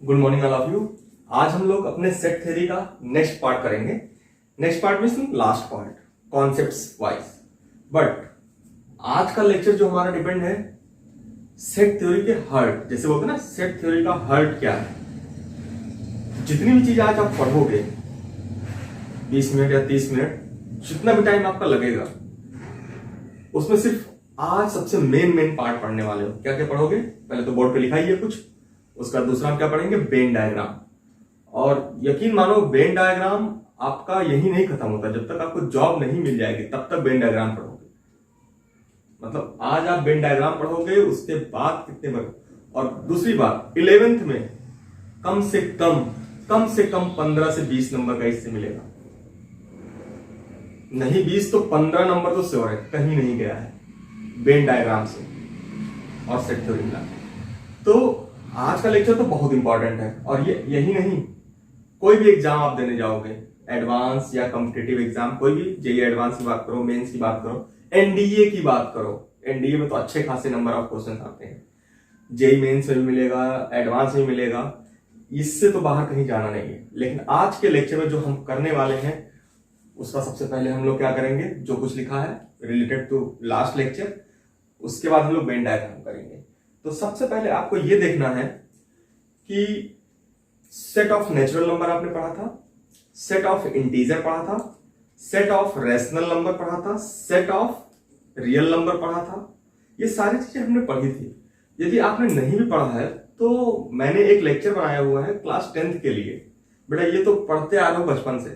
Good morning all of you. आज हम लोग अपने सेट थ्योरी का नेक्स्ट पार्ट करेंगे। Next part means last part, concepts wise. But आज का लेक्चर जो हमारा डिपेंड है सेट थ्योरी के हर्ट, जैसे बोलते हैं ना सेट थ्योरी का हर्ट क्या है। जितनी भी चीज आज आप पढ़ोगे 20 मिनट या 30 मिनट, जितना भी टाइम आपका लगेगा, उसमें सिर्फ आज सबसे मेन पार्ट पढ़ने वाले हो। क्या क्या पढ़ोगे? पहले तो बोर्ड पे लिखा ही है कुछ, उसका दूसरा हम क्या पढ़ेंगे, वेन डायग्राम। और यकीन मानो वेन डायग्राम आपका यही नहीं खत्म होता, जब तक आपको जॉब नहीं मिल जाएगी तब तक वेन डायग्राम पढ़ोगे। मतलब आज आप वेन डायग्राम पढ़ोगे, उसके बाद कितने बार। और दूसरी बात, 11th में कम से कम 15 से 20 नंबर का इससे मिलेगा। नहीं 20 तो 15 नंबर तो श्योर है, कहीं नहीं गया है वेन डायग्राम से और सेट थ्योरी मिला। तो आज का लेक्चर तो बहुत इंपॉर्टेंट है। और ये यही नहीं, कोई भी एग्जाम आप देने जाओगे, एडवांस या कॉम्पिटिटिव एग्जाम, कोई भी जेईई एडवांस की बात करो, मेंस की बात करो, एनडीए की बात करो, एनडीए में तो अच्छे खासे नंबर ऑफ क्वेश्चन आते हैं। जेईई मेंस में भी मिलेगा, एडवांस में मिलेगा, इससे तो बाहर कहीं जाना नहीं है। लेकिन आज के लेक्चर में जो हम करने वाले हैं उसका सबसे पहले हम लोग क्या करेंगे, जो कुछ लिखा है रिलेटेड टू लास्ट लेक्चर, उसके बाद हम लोग वेन डायग्राम करेंगे। तो सबसे पहले आपको यह देखना है कि सेट ऑफ नेचुरल नंबर आपने पढ़ा था, सेट ऑफ इंटीजर पढ़ा था, सेट ऑफ रेशनल नंबर पढ़ा था, सेट ऑफ रियल नंबर पढ़ा था। ये सारी चीजें हमने पढ़ी थी। यदि आपने नहीं भी पढ़ा है तो मैंने एक लेक्चर बनाया हुआ है क्लास 10th के लिए। बेटा ये तो पढ़ते आ रहे हो बचपन से,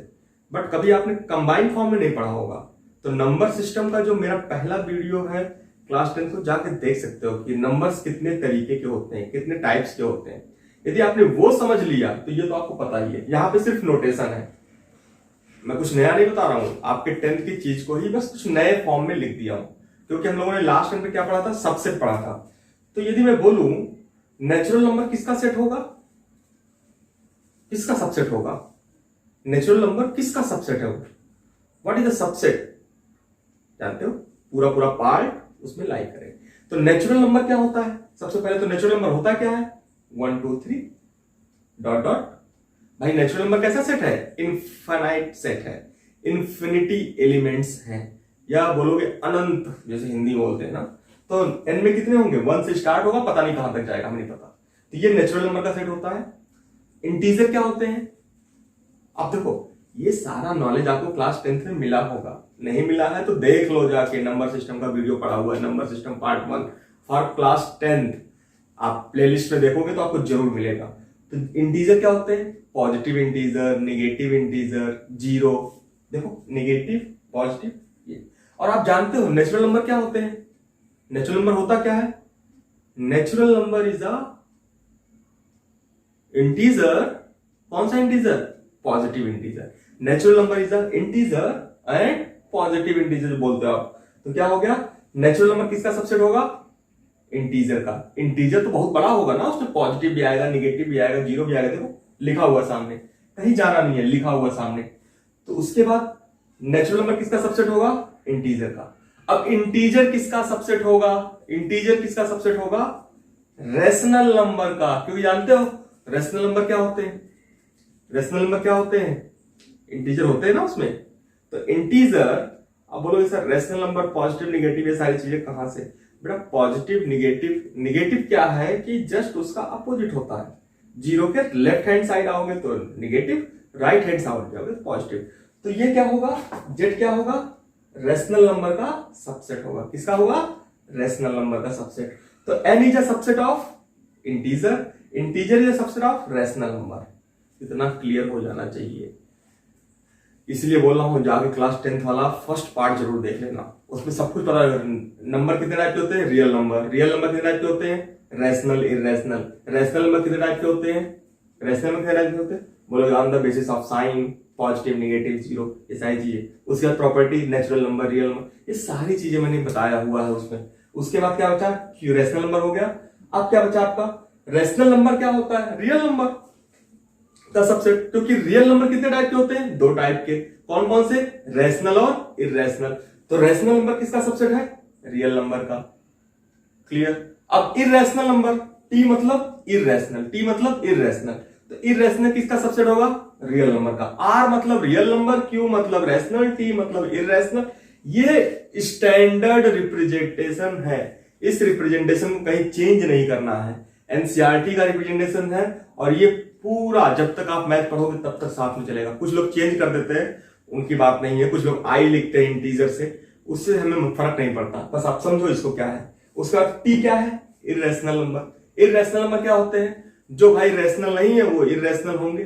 बट कभी आपने कंबाइंड फॉर्म में नहीं पढ़ा होगा। तो नंबर सिस्टम का जो मेरा पहला वीडियो है क्लास 10 को जाके देख सकते हो कि नंबर्स कितने तरीके के होते हैं, कितने टाइप्स के होते हैं। यदि आपने वो समझ लिया तो ये तो आपको पता ही है। यहाँ पे सिर्फ नोटेशन है, मैं कुछ नया नहीं बता रहा हूं, आपके 10th की चीज को ही बस कुछ नए फॉर्म में लिख दिया हूं। क्योंकि हम लोगों ने लास्ट टाइम पे क्या पढ़ा था, सबसेट पढ़ा था। तो यदि मैं बोलूं नेचुरल नंबर किसका सेट होगा, किसका सबसेट होगा, नेचुरल नंबर किसका सबसेट है, व्हाट इज द सबसेट, जानते हो? पूरा पार्ट उसमें लाई करें। तो नेचुरल नंबर क्या होता है? सबसे पहले तो नेचुरल नंबर होता क्या है, 1 2 3 डॉट डॉट। भाई नेचुरल नंबर कैसा सेट है, इनफाइनाइट सेट है, इन्फिनिटी एलिमेंट्स हैं, या बोलोगे अनंत, जैसे हिंदी बोलते हैं ना। तो एन में कितने होंगे, 1 से स्टार्ट होगा, पता नहीं कहां तक जाएगा, हमें नहीं पता। तो ये नेचुरल नंबर का सेट होता है। इंटीजर क्या होते हैं? अब देखो ये सारा नॉलेज आपको क्लास 10th में मिला होगा, नहीं मिला है तो देख लो जाके, नंबर सिस्टम का वीडियो पड़ा हुआ है, number system part 1 for class 10th, आप प्लेलिस्ट में देखोगे तो आपको जरूर मिलेगा। तो इंटीजर क्या होते हैं, positive integer, negative integer, zero, देखो नेगेटिव पॉजिटिव ये। और आप जानते हो नेचुरल नंबर क्या होते हैं? नेचुरल नंबर होता क्या है, natural number is a integer. कौन सा integer, positive integer. Natural number is a integer and positive integer बोलते हो आप। तो क्या हो गया, नेचुरल नंबर किसका सबसेट होगा, इंटीजर का। इंटीजर तो बहुत बड़ा होगा ना, उसमें पॉजिटिव भी आएगा, निगेटिव भी आएगा, जीरो भी आएगा। देखो लिखा हुआ सामने, कहीं जाना नहीं है, लिखा हुआ सामने। तो उसके बाद नेचुरल नंबर किसका सबसेट होगा, इंटीजर का। अब इंटीजर किसका सबसेट होगा, इंटीजर किसका सबसेट होगा, रेशनल नंबर का। क्योंकि जानते हो रेशनल नंबर क्या होते हैं, रेशनल नंबर क्या होते हैं, इंटीजर होते हैं ना उसमें। तो इंटीजर, अब बोलोगे sir rational number positive negative ये सारी चीजें कहां से? बेटा पॉजिटिव निगेटिव, निगेटिव क्या है कि जस्ट उसका अपोजिट होता है। जीरो के लेफ्ट हैंड साइड आओगे तो निगेटिव, राइट हैंड साइड जाओगे तो पॉजिटिव। तो ये क्या होगा, जेड क्या होगा, रेशनल नंबर का सबसेट होगा। किसका होगा, रेशनल नंबर का सबसेट। तो n is a subset of integer, integer is a subset of rational number. इतना क्लियर हो जाना चाहिए, इसलिए बोल रहा हूं जाके क्लास 10th वाला फर्स्ट पार्ट जरूर देख लेना, उसमें सब कुछ पता है। नंबर कितने टाइप के होते हैं, रियल नंबर, रियल नंबर कितने टाइप के होते हैं, रेशनल इरेशनल, रेशनल नंबर कितने टाइप के होते हैं, रेशनल नंबर कितने टाइप के होते हैं, बोलोगे on the basis of sine, positive negative zero, ये सारी चीजें। उसके बाद property, natural number, real number, ये सारी चीजें मैंने बताया हुआ है उसमें। उसके बाद क्या बचा, रेशनल नंबर हो गया। अब क्या बचा आपका, रेशनल नंबर क्या होता है, रियल नंबर का सबसेट। क्योंकि रियल नंबर कितने टाइप के होते हैं, 2 टाइप के। कौन कौन से, रेशनल और इरेशनल। तो रेशनल नंबर किसका सबसेट है, रियल नंबर का। क्लियर। अब इरेशनल नंबर, टी मतलब इरेशनल, टी मतलब इरेशनल, तो इरेशनल किसका सबसेट होगा? रियल नंबर का। आर मतलब रियल नंबर, क्यू मतलब रैशनल, टी मतलब इरेशनल। ये स्टैंडर्ड रिप्रेजेंटेशन है, इस रिप्रेजेंटेशन को कहीं चेंज नहीं करना है, एनसीईआरटी का रिप्रेजेंटेशन है, और ये पूरा जब तक आप मैथ पढ़ोगे तब तक साथ में चलेगा। कुछ लोग चेंज कर देते हैं, उनकी बात नहीं है, कुछ लोग आई लिखते हैं इंटीजर से, उससे हमें फर्क नहीं पड़ता, बस आप समझो इसको क्या है। उसका टी क्या है? Irrational number. इरेशनल नंबर क्या होते हैं? जो भाई रैशनल नहीं है वो इरेशनल होंगे,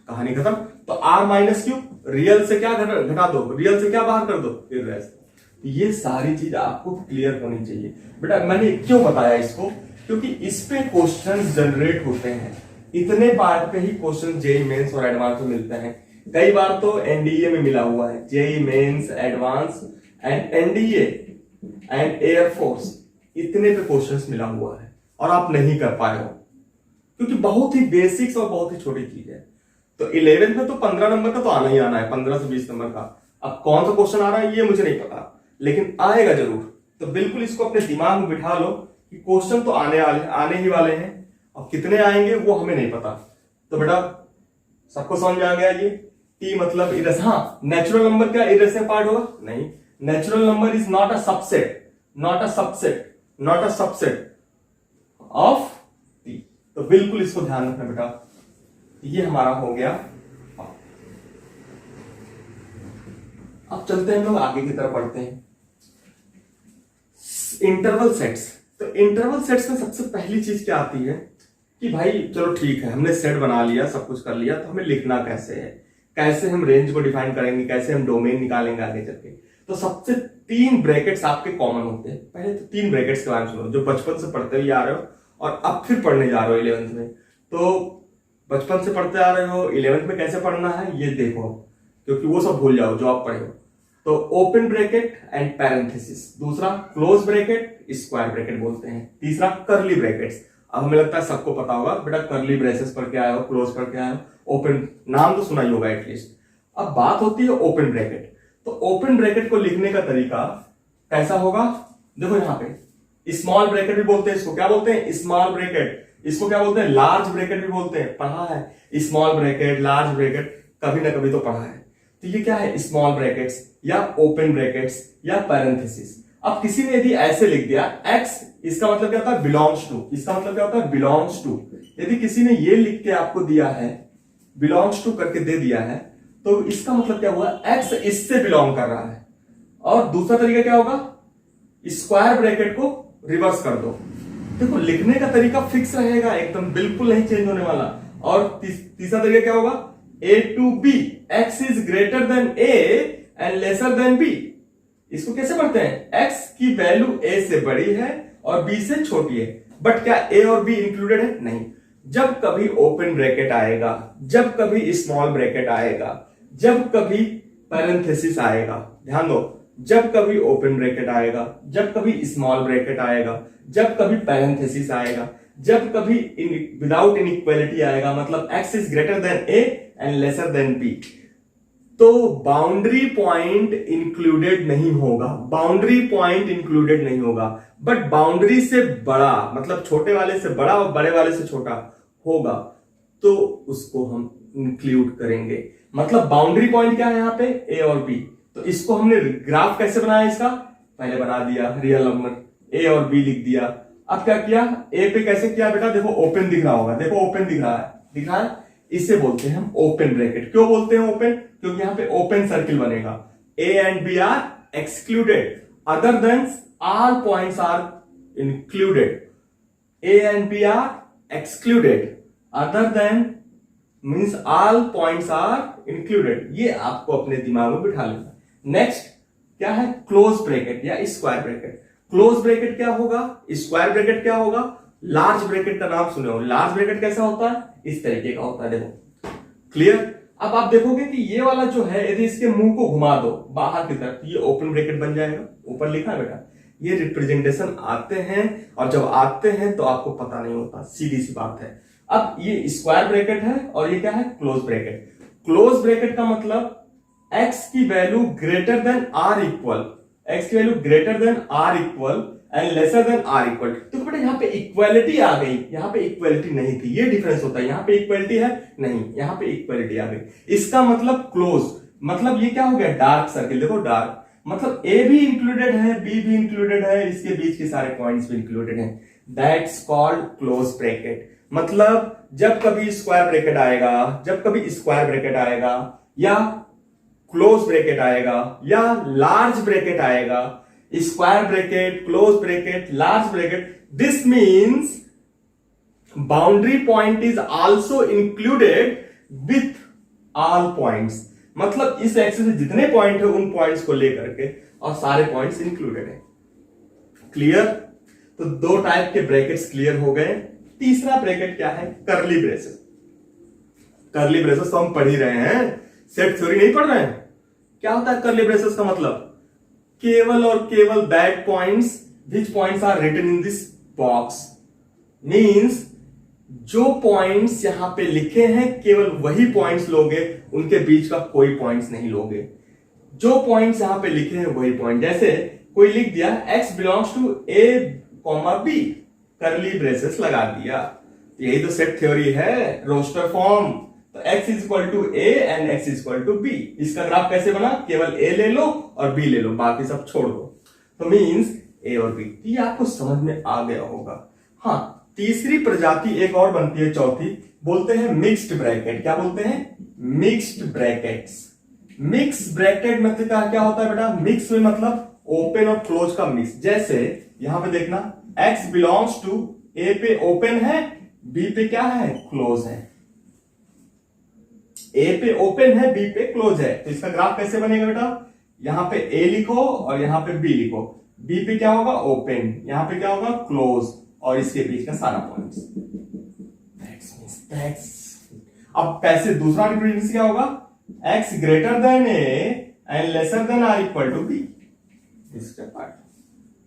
कहानी खत्म। तो आर माइनस क्यू, रियल से क्या घटा दो, रियल से क्या बाहर कर दो? इरेशनल। ये सारी चीज आपको क्लियर होनी चाहिए बेटा। मैंने क्यों बताया इसको? क्योंकि इस पे क्वेश्चन जनरेट होते हैं, इतने पार्ट पे ही क्वेश्चन जेई मेंस और एडवांस में मिलते हैं। कई बार तो एनडीए में मिला हुआ है, JEE Mains, advance and NDA and air force, इतने पे क्वेश्चंस मिला हुआ है और आप नहीं कर पाए हो, क्योंकि बहुत ही बेसिक्स और बहुत ही छोटी चीज है। तो 11th में तो 15 नंबर का तो आना ही आना है, 15 से 20 नंबर का। अब कौन सा क्वेश्चन आ रहा है ये मुझे नहीं पता, लेकिन आएगा जरूर। तो बिल्कुल इसको अपने दिमाग में बिठा लो कि क्वेश्चन तो आने ही वाले हैं, और कितने आएंगे वो हमें नहीं पता। तो बेटा सबको समझ आ गया ये? टी मतलब इरेशनल। हाँ, नेचुरल नंबर क्या इरेशनल पार्ट होगा? नहीं, natural number is not a subset, not a subset, not a subset of T. तो बिल्कुल इसको ध्यान रखना बेटा। ये हमारा हो गया। अब चलते हैं हम लोग आगे की तरफ बढ़ते हैं। Interval sets. तो इंटरवल सेट्स में सबसे पहली चीज क्या आती है कि भाई चलो ठीक है, हमने सेट बना लिया, सब कुछ कर लिया, तो हमें लिखना कैसे है, कैसे हम रेंज को डिफाइन करेंगे, कैसे हम डोमेन निकालेंगे आगे चल के। तो सबसे 3 ब्रैकेट्स आपके कॉमन होते हैं। पहले तो 3 ब्रैकेट्स के बारे में सुनो, जो बचपन से पढ़ते हुए आ रहे हो और अब फिर पढ़ने जा रहे हो 11th में। तो बचपन से पढ़ते आ रहे हो, 11th में कैसे पढ़ना है ये देखो, क्योंकि वो सब भूल जाओ जो आप पढ़े हो। तो ओपन ब्रैकेट एंड पैरेंथेसिस, दूसरा क्लोज ब्रैकेट, स्क्वायर ब्रैकेट बोलते हैं, तीसरा कर्ली ब्रैकेट्स। अब हमें लगता है सबको पता होगा बेटा, कर्ली ब्रेसेस पढ़ के आए हो, क्लोज पढ़ के आए हो, ओपन नाम तो सुना ही होगा एटलीस्ट। अब बात होती है ओपन ब्रैकेट। तो ओपन ब्रैकेट को लिखने का तरीका कैसा होगा? देखो यहाँ पे स्मॉल ब्रैकेट भी बोलते हैं इसको, क्या बोलते हैं? Small bracket. इसको क्या बोलते हैं? लार्ज ब्रैकेट भी बोलते हैं, पढ़ा है। स्मॉल ब्रैकेट, लार्ज ब्रैकेट कभी ना कभी तो पढ़ा है। तो ये क्या है? स्मॉल ब्रैकेट्स या ओपन ब्रैकेट्स या पैरेंथेसिस। अब किसी ने यदि ऐसे लिख दिया एक्स, इसका मतलब क्या होता है? Belongs to. इसका मतलब क्या होता है? Belongs to. यदि किसी ने ये लिख के आपको दिया है, बिलोंग्स टू करके दे दिया है, तो इसका मतलब क्या हुआ? एक्स इससे बिलोंग कर रहा है। और दूसरा तरीका क्या होगा? स्क्वायर ब्रैकेट को रिवर्स कर दो। देखो लिखने का तरीका फिक्स रहेगा एकदम, बिल्कुल नहीं चेंज होने वाला। और तीसरा तरीका क्या होगा? A to B, X is greater than A and lesser than B. इसको कैसे पढ़ते हैं? एक्स की वैल्यू ए से बड़ी है और बी से छोटी है, बट क्या ए और बी इंक्लूडेड है? नहीं। जब कभी ओपन ब्रैकेट आएगा, जब कभी स्मॉल ब्रैकेट आएगा, जब कभी पैरेंथेसिस आएगा, ध्यान दो, जब कभी ओपन ब्रैकेट आएगा, जब कभी स्मॉल ब्रैकेट आएगा, जब कभी पैरेंथेसिस आएगा, जब कभी विदाउट इनइक्वालिटी आएगा, मतलब x is greater than A and lesser than b, तो बाउंड्री पॉइंट इंक्लूडेड नहीं होगा। बाउंड्री पॉइंट इंक्लूडेड नहीं होगा, बट बाउंड्री से बड़ा, मतलब छोटे वाले से बड़ा और बड़े वाले से छोटा होगा, तो उसको हम इंक्लूड करेंगे। मतलब बाउंड्री पॉइंट क्या है यहाँ पे? ए और बी। तो इसको हमने ग्राफ कैसे बनाया? इसका पहले बना दिया रियल नंबर, ए और बी लिख दिया। अब क्या किया? ए पे कैसे किया बेटा? देखो ओपन दिख रहा होगा, देखो ओपन दिख रहा है, दिख रहा है, इसे बोलते हैं हम ओपन ब्रैकेट। क्यों बोलते हैं ओपन? क्योंकि यहां पे ओपन सर्किल बनेगा। A and b are excluded, other than all points are included. A and b are excluded, other than means all points are included. ये आपको अपने दिमाग में बिठा लेना। नेक्स्ट क्या है? क्लोज ब्रैकेट या स्क्वायर ब्रैकेट। क्लोज ब्रैकेट क्या होगा? स्क्वायर ब्रैकेट क्या होगा? लार्ज ब्रैकेट का नाम सुने हो। लार्ज ब्रैकेट कैसा होता है? इस तरीके का होता है, देखो क्लियर। अब आप देखोगे कि ये वाला जो है, यदि इसके मुंह को घुमा दो बाहर की तरफ, ये ओपन ब्रैकेट बन जाएगा। ऊपर लिखा है बेटा, ये रिप्रेजेंटेशन आते हैं, और जब आते हैं तो आपको पता नहीं होता, सीधी सी बात है। अब ये स्क्वायर ब्रैकेट है और ये क्या है? Close bracket. क्लोज ब्रैकेट का मतलब एक्स की value greater than or equal, X की value greater than or equal and lesser than or equal. तो बेटा यहाँ पे इक्वालिटी आ गई, यहाँ पे इक्वालिटी नहीं थी, ये डिफरेंस होता है। यहाँ पे इक्वालिटी है नहीं, यहाँ पे इक्वालिटी आ गई। इसका मतलब क्लोज, मतलब ये क्या हो गया, डार्क सर्किल। देखो डार्क मतलब ए भी इंक्लूडेड है, बी भी इंक्लूडेड है, इसके बीच के सारे पॉइंट्स भी इंक्लूडेड हैं। That's called close bracket. मतलब जब कभी स्क्वायर ब्रैकेट आएगा, जब कभी स्क्वायर ब्रैकेट आएगा या क्लोज ब्रैकेट आएगा या लार्ज ब्रैकेट आएगा, square bracket, close bracket, large bracket, this means boundary point is also included with all points. मतलब इस एक्सिस में जितने पॉइंट है उन पॉइंट्स को लेकर के और सारे पॉइंट्स इंक्लूडेड है। क्लियर? तो दो टाइप के ब्रैकेट्स क्लियर हो गए। तीसरा ब्रैकेट क्या है, कर्ली ब्रेसेस। कर्ली ब्रेसेस तो हम पढ़ ही रहे हैं, सेट थ्योरी नहीं पढ़ रहे हैं। क्या होता है कर्ली ब्रेसेस का मतलब, केवल और केवल that points which points are written in this box, means जो पॉइंट्स यहां पे लिखे हैं केवल वही पॉइंट्स लोगे, उनके बीच का कोई पॉइंट्स नहीं लोगे। जो पॉइंट्स यहां पे लिखे हैं वही पॉइंट। जैसे कोई लिख दिया x belongs to a, b, curly braces लगा दिया, यही तो सेट थ्योरी है, रोस्टर फॉर्म। तो x is equal to a and x is equal to b। इसका ग्राफ कैसे बना, केवल a ले लो और b ले लो, बाकी सब छोड़ दो। तो मींस a और b। ये आपको समझ में आ गया होगा। हाँ, तीसरी प्रजाति एक और बनती है, चौथी, बोलते हैं मिक्स्ड ब्रैकेट। क्या बोलते हैं, मिक्स्ड ब्रैकेट्स। मिक्स ब्रैकेट मतलब क्या होता है बेटा, मिक्स में मतलब ओपन और क्लोज का मिक्स। जैसे यहां पे देखना, x बिलोंग्स टू a पे ओपन है, b पे क्या है, क्लोज है। a पे ओपन है, b पे क्लोज है। तो इसका ग्राफ कैसे बनेगा बेटा, यहां पे a लिखो और यहां पे b लिखो। b पे क्या होगा, ओपन, यहां पे क्या होगा, क्लोज, और इसके बीच का सारा पॉइंट्स। अब कैसे, दूसरा रिप्रेजेंटेशन क्या होगा, x greater than a and lesser than r equal to b। इसका पार्ट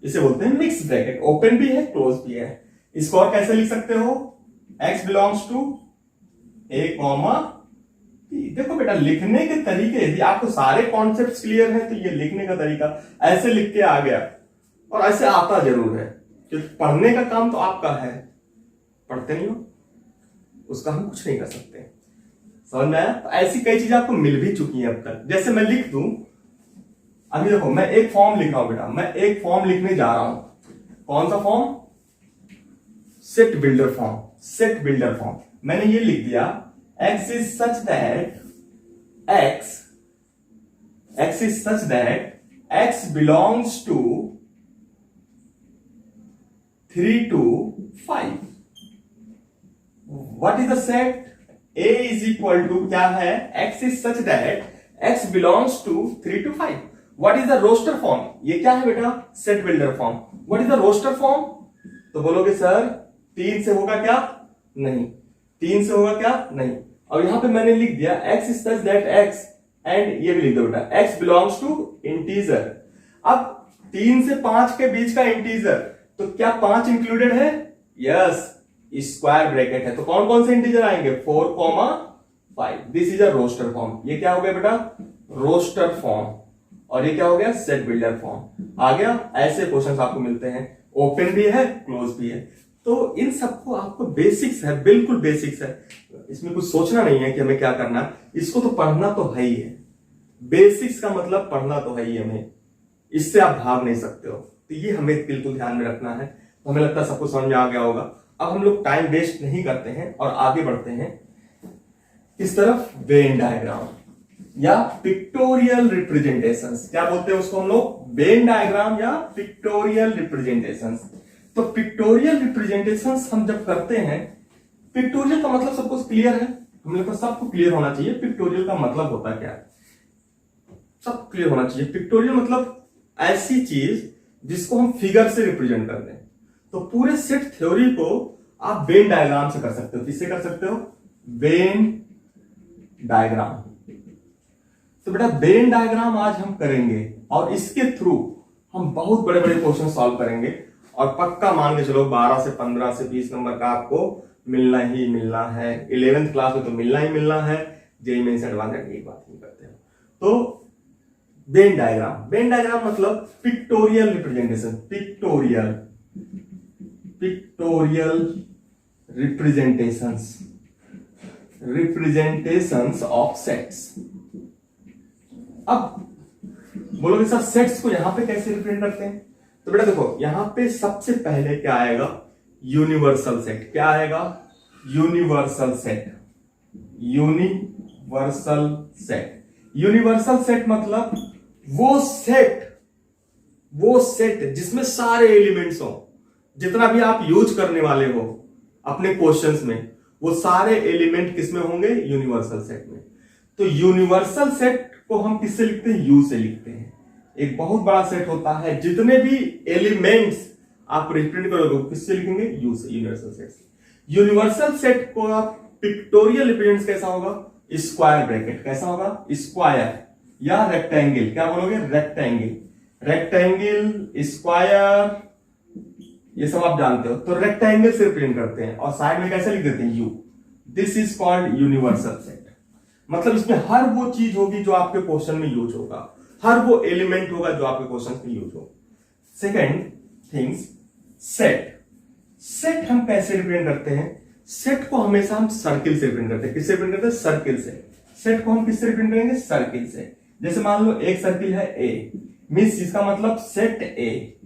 इसे बोलते हैं मिक्स ब्रैकेट, ओपन भी है, क्लोज भी है। इसको और कैसे लिख सकते हो, x belongs to a, b। देखो बेटा, लिखने के तरीके, यदि आपको सारे कॉन्सेप्ट्स क्लियर है तो ये लिखने का तरीका ऐसे लिख के आ गया, और ऐसे आता जरूर है, क्योंकि पढ़ने का काम तो आपका है, पढ़ते नहीं हो उसका हम कुछ नहीं कर सकते। समझ में आया? तो ऐसी कई चीजें आपको मिल भी चुकी हैं अब तक। जैसे मैं लिख दूं, अभी देखो मैं एक फॉर्म लिख रहा हूं बेटा, मैं एक फॉर्म लिखने जा रहा हूं। कौन सा form, set builder form. Set builder form मैंने ये लिख दिया, x is such that x belongs to 3 to 5. What is the set? A is equal to क्या है, x is such that x belongs to 3 to 5. What is the roster form? ये क्या है बेटा, set builder form. What is the roster form? तो बोलोगे sir 3 से होगा क्या, नहीं। 3 से होगा क्या, नहीं। और यहां पे मैंने लिख दिया x is such that x, and ये भी लिख दो बेटा, x belongs to इंटीजर। अब 3 से 5 के बीच का इंटीजर, तो क्या 5 इंक्लूडेड है, यस, स्क्वायर ब्रैकेट है। तो कौन कौन से इंटीजर आएंगे, 4, 5। This is a roster form. ये क्या हो गया बेटा, रोस्टर फॉर्म। और ये क्या हो गया, सेट बिल्डर फॉर्म। आ गया। ऐसे क्वेश्चंस आपको मिलते हैं, ओपन भी है, क्लोज भी है। तो इन सबको आपको बेसिक्स है, बिल्कुल बेसिक्स है, इसमें कुछ सोचना नहीं है कि हमें क्या करना है, इसको तो पढ़ना तो है ही है। बेसिक्स का मतलब पढ़ना तो है ही हमें, इससे आप भाग नहीं सकते हो। तो ये हमें बिल्कुल ध्यान में रखना है। तो हमें लगता है सबको समझ में आ गया होगा। अब हम लोग टाइम वेस्ट नहीं करते हैं और आगे बढ़ते हैं इस तरफ, वेन डायग्राम या पिक्टोरियल रिप्रेजेंटेशंस। क्या बोलते हैं उसको हम लोग, वेन डायग्राम या पिक्टोरियल रिप्रेजेंटेशंस। तो पिक्टोरियल रिप्रेजेंटेशंस हम जब करते हैं, पिक्टोरियल का मतलब सबको क्लियर है, हम लोग को सबको क्लियर होना चाहिए पिक्टोरियल का मतलब होता क्या है, सब क्लियर होना चाहिए। पिक्टोरियल मतलब ऐसी चीज जिसको हम फिगर से रिप्रेजेंट कर दें। तो पूरे सेट थ्योरी को आप वेन डायग्राम से कर सकते हो। किससे कर सकते हो, वेन डायग्राम। तो बेटा वेन डायग्राम आज हम करेंगे और इसके थ्रू हम बहुत बड़े बड़े क्वेश्चन सॉल्व करेंगे, और पक्का मान के चलो 12 से 15 से 20 नंबर का आपको मिलना ही मिलना है। 11th क्लास में तो मिलना ही मिलना है, जेईई मेंस एडवांस की बात नहीं करते हो। तो वेन डायग्राम। वेन डायग्राम मतलब pictorial representation, pictorial representations of sets. अब बोलोगे सर सेट्स को यहां पे कैसे रिप्रेजेंट करते हैं? तो बेटा देखो, यहां पे सबसे पहले क्या आएगा? Universal set. क्या आएगा? Universal set. Universal set, universal set मतलब वो सेट जिसमें सारे एलिमेंट्स हो, जितना भी आप यूज करने वाले हो अपने क्वेश्चंस में, वो सारे एलिमेंट किसमें होंगे? यूनिवर्सल सेट में। तो यूनिवर्सल सेट को हम किससे लिखते हैं? यू से लिखते हैं। एक बहुत बड़ा सेट होता है, जितने भी एलिमेंट्स आप रिप्रेजेंट करोगे किससे लिखेंगे? यू से, यूनिवर्सल सेट से। यूनिवर्सल सेट को आप पिक्टोरियल रिप्रेजेंट कैसा होगा? Square bracket. कैसा होगा? स्क्वायर या रेक्टेंगल। क्या बोलोगे? रेक्टेंगल, रेक्टेंगल, स्क्वायर, ये सब आप जानते हो। तो रेक्टेंगल से रिप्रेजेंट करते हैं और साइड में कैसे लिख देते हैं? You. This is called universal set. मतलब इसमें हर वो चीज होगी जो आपके क्वेश्चन में यूज होगा, हर वो एलिमेंट होगा जो आपके क्वेश्चन में यूज हो। Second things, set. सेट हम कैसे रिप्रेजेंट करते हैं? सेट को हमेशा हम सर्किल से रिप्रेजेंट करते हैं। किससे रिप्रेजेंट करते हैं? सर्किल से। सेट को हम किससे रिप्रेजेंट करेंगे? सर्किल से। जैसे मान लो एक सर्किल है ए, मीन्स इसका मतलब सेट ए।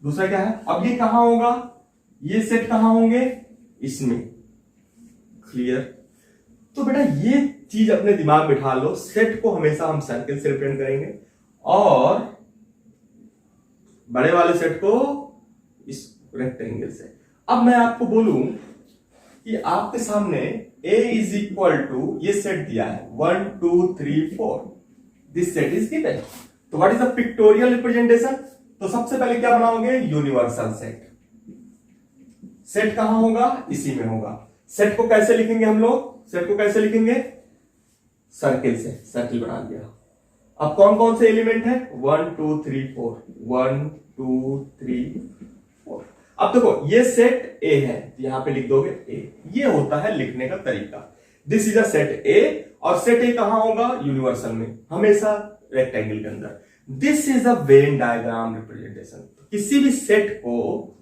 दूसरा क्या है? अब ये कहां होगा? ये सेट कहां होंगे? इसमें। क्लियर? तो बेटा ये चीज अपने दिमाग में बिठा लो, सेट को हमेशा हम सर्किल से रिप्रेजेंट करेंगे और बड़े वाले सेट को इस रेक्टेंगल से। अब मैं आपको बोलूं कि आपके सामने a इज इक्वल टू ये सेट दिया है 1 2 3 4, दिस सेट इज गिवन। तो what is the pictorial representation? तो सबसे पहले क्या बनाओगे? Universal set. सेट कहां होगा? इसी में होगा। सेट को कैसे लिखेंगे हम लोग? सेट को कैसे लिखेंगे? सर्किल से। सर्किल बना दिया। अब कौन कौन से एलिमेंट है? 1 2 3 4, 1 2 3 4। अब देखो ये सेट ए है, यहां पे लिख दोगे ए। ये होता है लिखने का तरीका। दिस इज अ सेट ए, और सेट ए कहां होगा? यूनिवर्सल में, हमेशा रेक्टेंगल के अंदर। This is a Venn diagram representation. किसी भी सेट को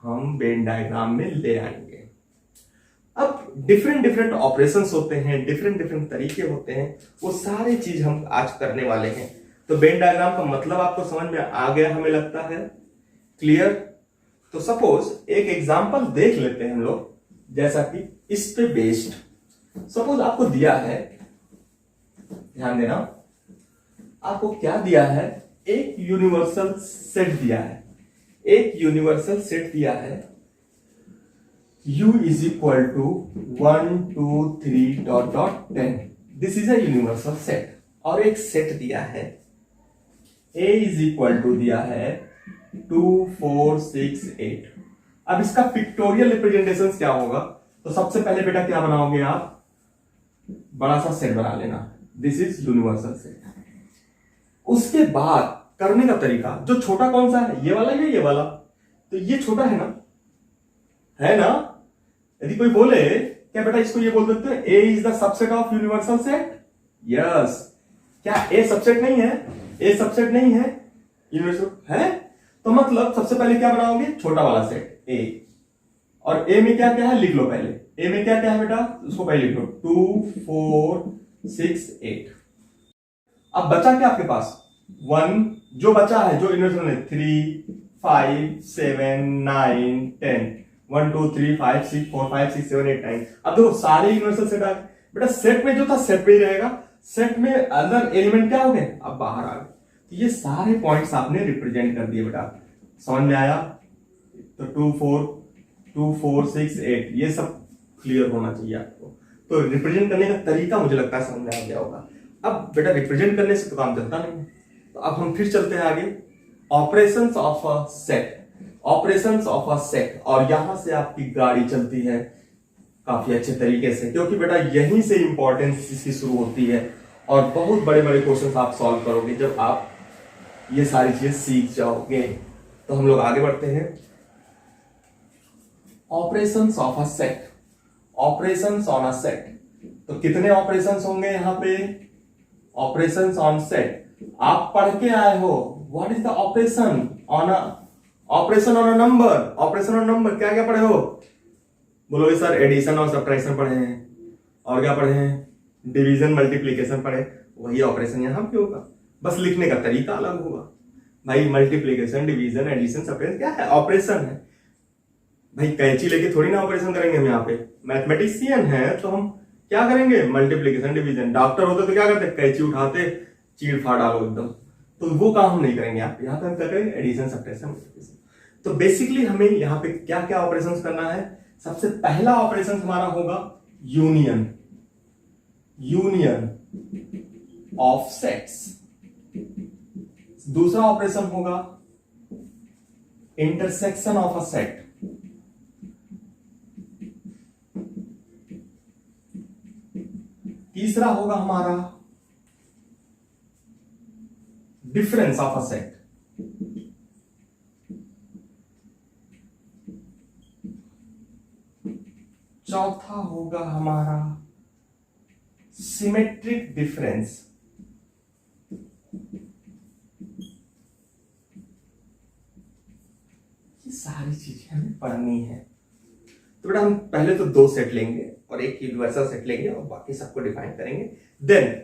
हम वेन डायग्राम में ले आएंगे। अब डिफरेंट डिफरेंट ऑपरेशंस होते हैं, डिफरेंट डिफरेंट तरीके होते हैं, वो सारी चीज हम आज करने वाले हैं। तो वेन डायग्राम का मतलब आपको समझ में आ गया हमें लगता है। क्लियर? तो सपोज एक एग्जांपल देख लेते हैं हम लोग, जैसा कि इस पे बेस्ड। सपोज आपको दिया है, ध्यान देना, आपको क्या दिया है? एक यूनिवर्सल सेट दिया है। एक यूनिवर्सल सेट दिया है u is equal to 1 2 3 dot dot 10। This is a universal set. और एक सेट दिया है a is equal to दिया है 2 4 6 8। अब इसका पिक्टोरियल रिप्रेजेंटेशन क्या होगा? तो सबसे पहले बेटा क्या बनाओगे आप? बड़ा सा सेट बना लेना। This is universal set. उसके बाद करने का तरीका, जो छोटा कौन सा है? ये वाला या ये वाला? तो ये छोटा है ना, है ना? यदि कोई बोले क्या बेटा इसको ये बोल देते हैं A is the subset of universal set? Yes. क्या ए सबसेट नहीं है? ए सबसेट नहीं है, यूनिवर्सल है। तो मतलब सबसे पहले क्या बनाओगे? छोटा वाला सेट ए। और ए में क्या क्या है? लिख लो पहले। ए में क्या क्या है बेटा? उसको पहले लिख लो 2 4 6 8। अब बचा क्या आपके पास? 1 जो बचा है, जो यूनिवर्सल है 3 5 7 9 10। 1 2 3 5 6 4 5 6 7 8 9। अब देखो सारे यूनिवर्सल सेट आ गए बेटा। सेट में जो था सेट पे ही रहेगा, सेट में अदर एलिमेंट क्या हो गए? अब बाहर आ गए। तो ये सारे पॉइंट्स आपने रिप्रेजेंट कर दिए बेटा। समझ में आया? तो 2 4 6 8 ये सब क्लियर होना चाहिए आपको। तो रिप्रेजेंट करने का तरीका मुझे लगता है समझ में आ गया होगा। अब बेटा रिप्रेजेंट करने से तो काम चलता नहीं है, तो अब हम फिर चलते हैं आगे। Operations of a set. Operations of a set, और यहां से आपकी गाड़ी चलती है काफी अच्छे तरीके से, क्योंकि बेटा यहीं से इंपॉर्टेंस इसकी शुरू होती है और बहुत बड़े बड़े क्वेश्चंस आप सॉल्व करोगे जब आप ये सारी चीजें सीख जाओगे। तो हम लोग आगे बढ़ते हैं। Operations of a set. Operations on a set. तो कितने ऑपरेशंस होंगे यहां पे? Operations on set. आप पढ़ के आए हो what is the operation on a number, operation on number क्या क्या पढ़े हो? बोलोगे सर एडिशन और सब्ट्रैक्शन पढ़े हैं, और क्या पढ़े हैं? डिवीजन मल्टीप्लीकेशन पढ़े। वही ऑपरेशन यहां भी होगा, बस लिखने का तरीका अलग होगा। भाई मल्टीप्लीकेशन, डिवीजन, एडिशन, सब्ट्रैक्शन क्या है? ऑपरेशन है। भाई कैंची लेके थोड़ी ना ऑपरेशन करेंगे हम, यहाँ पे मैथमेटिशियन है तो हम क्या करेंगे? Multiplication, division. डॉक्टर होते तो क्या करते? कैंची उठाते, चीड़ फाड़ डालो एकदम। तो वो काम हम नहीं करेंगे यहाँ पे हम क्या करेंगे? Addition, subtraction, multiplication. तो बेसिकली हमें यहाँ पे क्या क्या ऑपरेशन करना है? सबसे पहला ऑपरेशन हमारा होगा यूनियन, यूनियन ऑफ सेट्स। दूसरा ऑपरेशन होगा इंटरसेक्शन ऑफ अ सेट। तीसरा होगा हमारा डिफरेंस ऑफ अ सेट। चौथा होगा हमारा सिमेट्रिक डिफरेंस। ये सारी चीजें हमें पढ़नी है। तो बेटा हम पहले तो 2 सेट लेंगे और एक यूनिवर्सल सेट लेंगे और बाकी सबको डिफाइन करेंगे। देन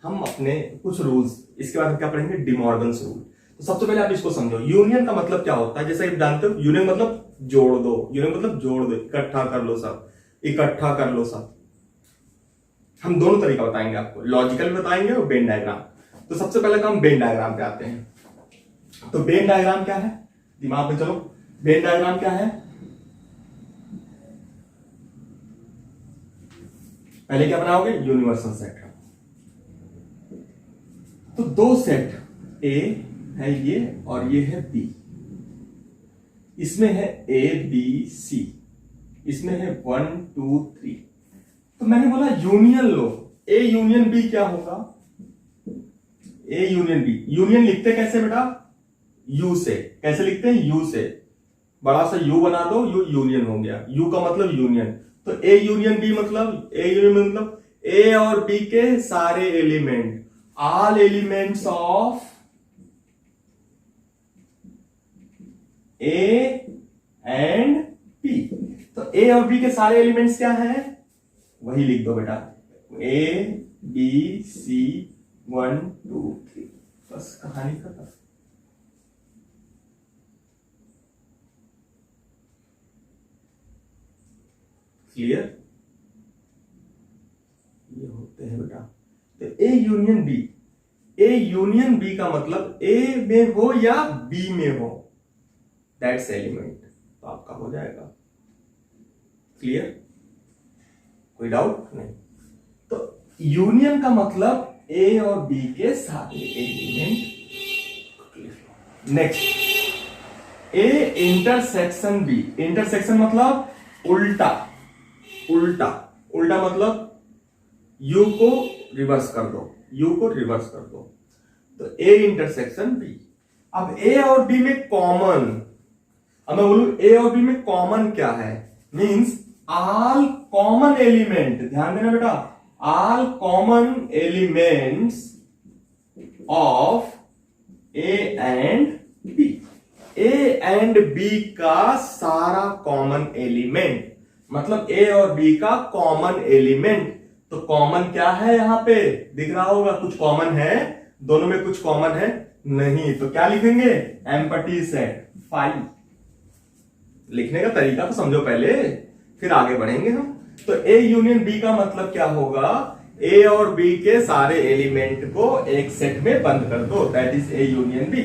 हम अपने कुछ रूल्स, इसके बाद हम क्या पढ़ेंगे? De Morgan's rule. तो सबसे पहले आप इसको समझो, यूनियन का मतलब क्या होता है? जैसे आप जानते हो यूनियन मतलब जोड़ दो, यूनियन मतलब जोड़ दो, इकट्ठा कर लो सब, इकट्ठा कर लो सब। हम दोनों तरीका बताएंगे आपको, लॉजिकल बताएंगे और वेन डायग्राम। तो सबसे पहले तो हम वेन डायग्राम पे आते हैं। तो वेन डायग्राम क्या है? दिमाग में चलो, वेन डायग्राम क्या है? पहले क्या बनाओगे? Universal set. तो 2 सेट ए है ये और ये है बी। इसमें है ए बी सी, इसमें है 1 2 3। तो मैंने बोला यूनियन लो। ए यूनियन बी क्या होगा? ए यूनियन बी। यूनियन लिखते कैसे बेटा? यू से। कैसे लिखते हैं? यू से। बड़ा सा यू बना दो, यू यूनियन हो गया। यू का मतलब यूनियन। तो ए यूनियन बी मतलब, ए यूनियन मतलब ए और बी के सारे element, all elements of A and B. तो ए और बी के सारे एलिमेंट्स क्या हैं? वही लिख दो बेटा, ए बी सी 1 2 3। बस कहानी खत्म। क्लियर? ये होते हैं बेटा। तो A union B, A union B का मतलब ए में हो या बी में हो, दैट्स एलिमेंट। तो आपका हो जाएगा। क्लियर? कोई डाउट नहीं? तो यूनियन का मतलब ए और बी के सारे element. Next, A intersection B. Intersection मतलब उल्टा, उल्टा, उल्टा मतलब यू को रिवर्स कर दो, यू को रिवर्स कर दो। तो ए इंटरसेक्शन बी। अब ए और बी में कॉमन, अब मैं बोलूं ए और बी में कॉमन क्या है? मींस ऑल कॉमन एलिमेंट, ध्यान देना बेटा, all common elements of A and B. A and B का सारा कॉमन एलिमेंट, मतलब ए और बी का कॉमन एलिमेंट। तो कॉमन क्या है? यहां पे दिख रहा होगा कुछ कॉमन है, दोनों में कुछ कॉमन है नहीं। तो क्या लिखेंगे? Empty set 5। लिखने का तरीका तो समझो पहले, फिर आगे बढ़ेंगे हम। तो ए यूनियन बी का मतलब क्या होगा? ए और बी के सारे एलिमेंट को एक सेट में बंद कर दो, that is A union B.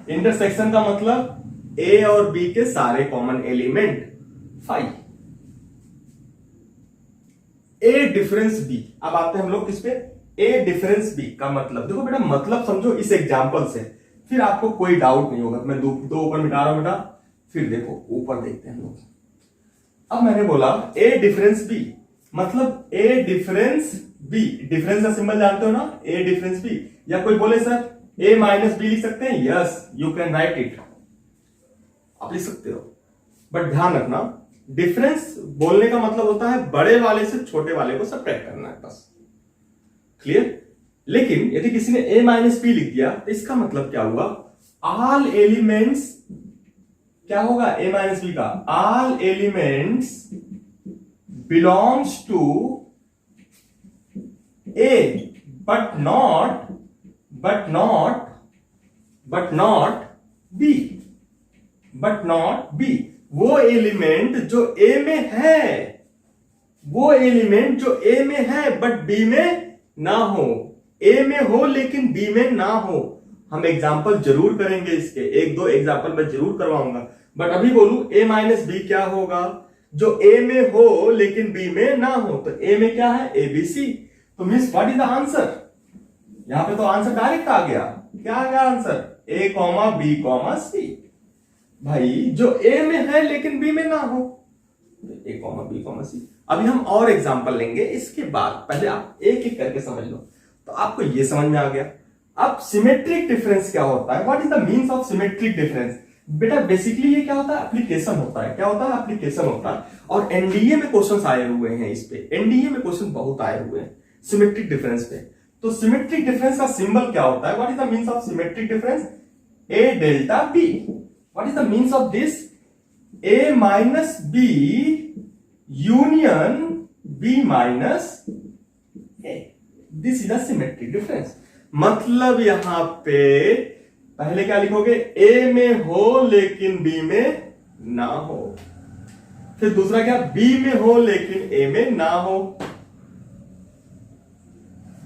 Intersection का मतलब ए और बी के सारे common element 5। A difference B. अब आते हैं हम लोग किस पे? ए डिफरेंस बी का मतलब देखो बेटा, मतलब समझो इस एग्जांपल से, फिर आपको कोई डाउट नहीं होगा। मैं दो ऊपर मिटा रहा हूं बेटा, फिर देखो ऊपर देखते हैं लोग। अब मैंने बोला ए डिफरेंस बी, मतलब ए डिफरेंस बी। डिफरेंस का सिंबल जानते हो ना? ए डिफरेंस बी। या कोई बोले सर ए माइनस बी लिख सकते हैं? Yes, you can write it, आप लिख सकते हो। बट ध्यान रखना, डिफरेंस बोलने का मतलब होता है बड़े वाले से छोटे वाले को सब्ट्रैक्ट करना है, बस। क्लियर? लेकिन यदि किसी ने a माइनस बी लिख दिया तो इसका मतलब क्या हुआ, ऑल एलिमेंट्स क्या होगा a माइनस बी का, all elements belongs to a but not B. वो एलिमेंट जो a में है, वो एलिमेंट जो a में है बट b में ना हो, a में हो लेकिन b में ना हो। हम एग्जाम्पल जरूर करेंगे इसके, एक दो एग्जाम्पल मैं जरूर करवाऊंगा, बट अभी बोलूं a माइनस बी क्या होगा, जो a में हो लेकिन b में ना हो। तो a में क्या है, ABC। तो means what is the answer, यहां पे तो आंसर डायरेक्ट आ गया। क्या आ गया answer, a comma B comma C. भाई जो a में है लेकिन b में ना हो, तो a कॉमा बी कॉमा सी। अभी हम और एग्जांपल लेंगे इसके बाद, पहले आप एक एक करके समझ लो। तो आपको ये समझ में आ गया। अब सिमेट्रिक डिफरेंस क्या होता है, what is the means of symmetric difference. बेटा बेसिकली ये क्या होता है, एप्लीकेशन होता है। क्या होता है, एप्लीकेशन होता है। और एनडीए में क्वेश्चंस आए हुए हैं इस पे, एनडीए में क्वेश्चन बहुत आए हुए हैं सिमेट्रिक डिफरेंस पे। तो सिमेट्रिक डिफरेंस का सिंबल क्या होता है, what is the means of symmetric difference, A delta B. What is the means of this, A minus B union B minus A. This is a symmetric difference. मतलब यहां पे पहले क्या लिखोगे, ए में हो लेकिन बी में ना हो। फिर दूसरा क्या, बी में हो लेकिन ए में ना हो,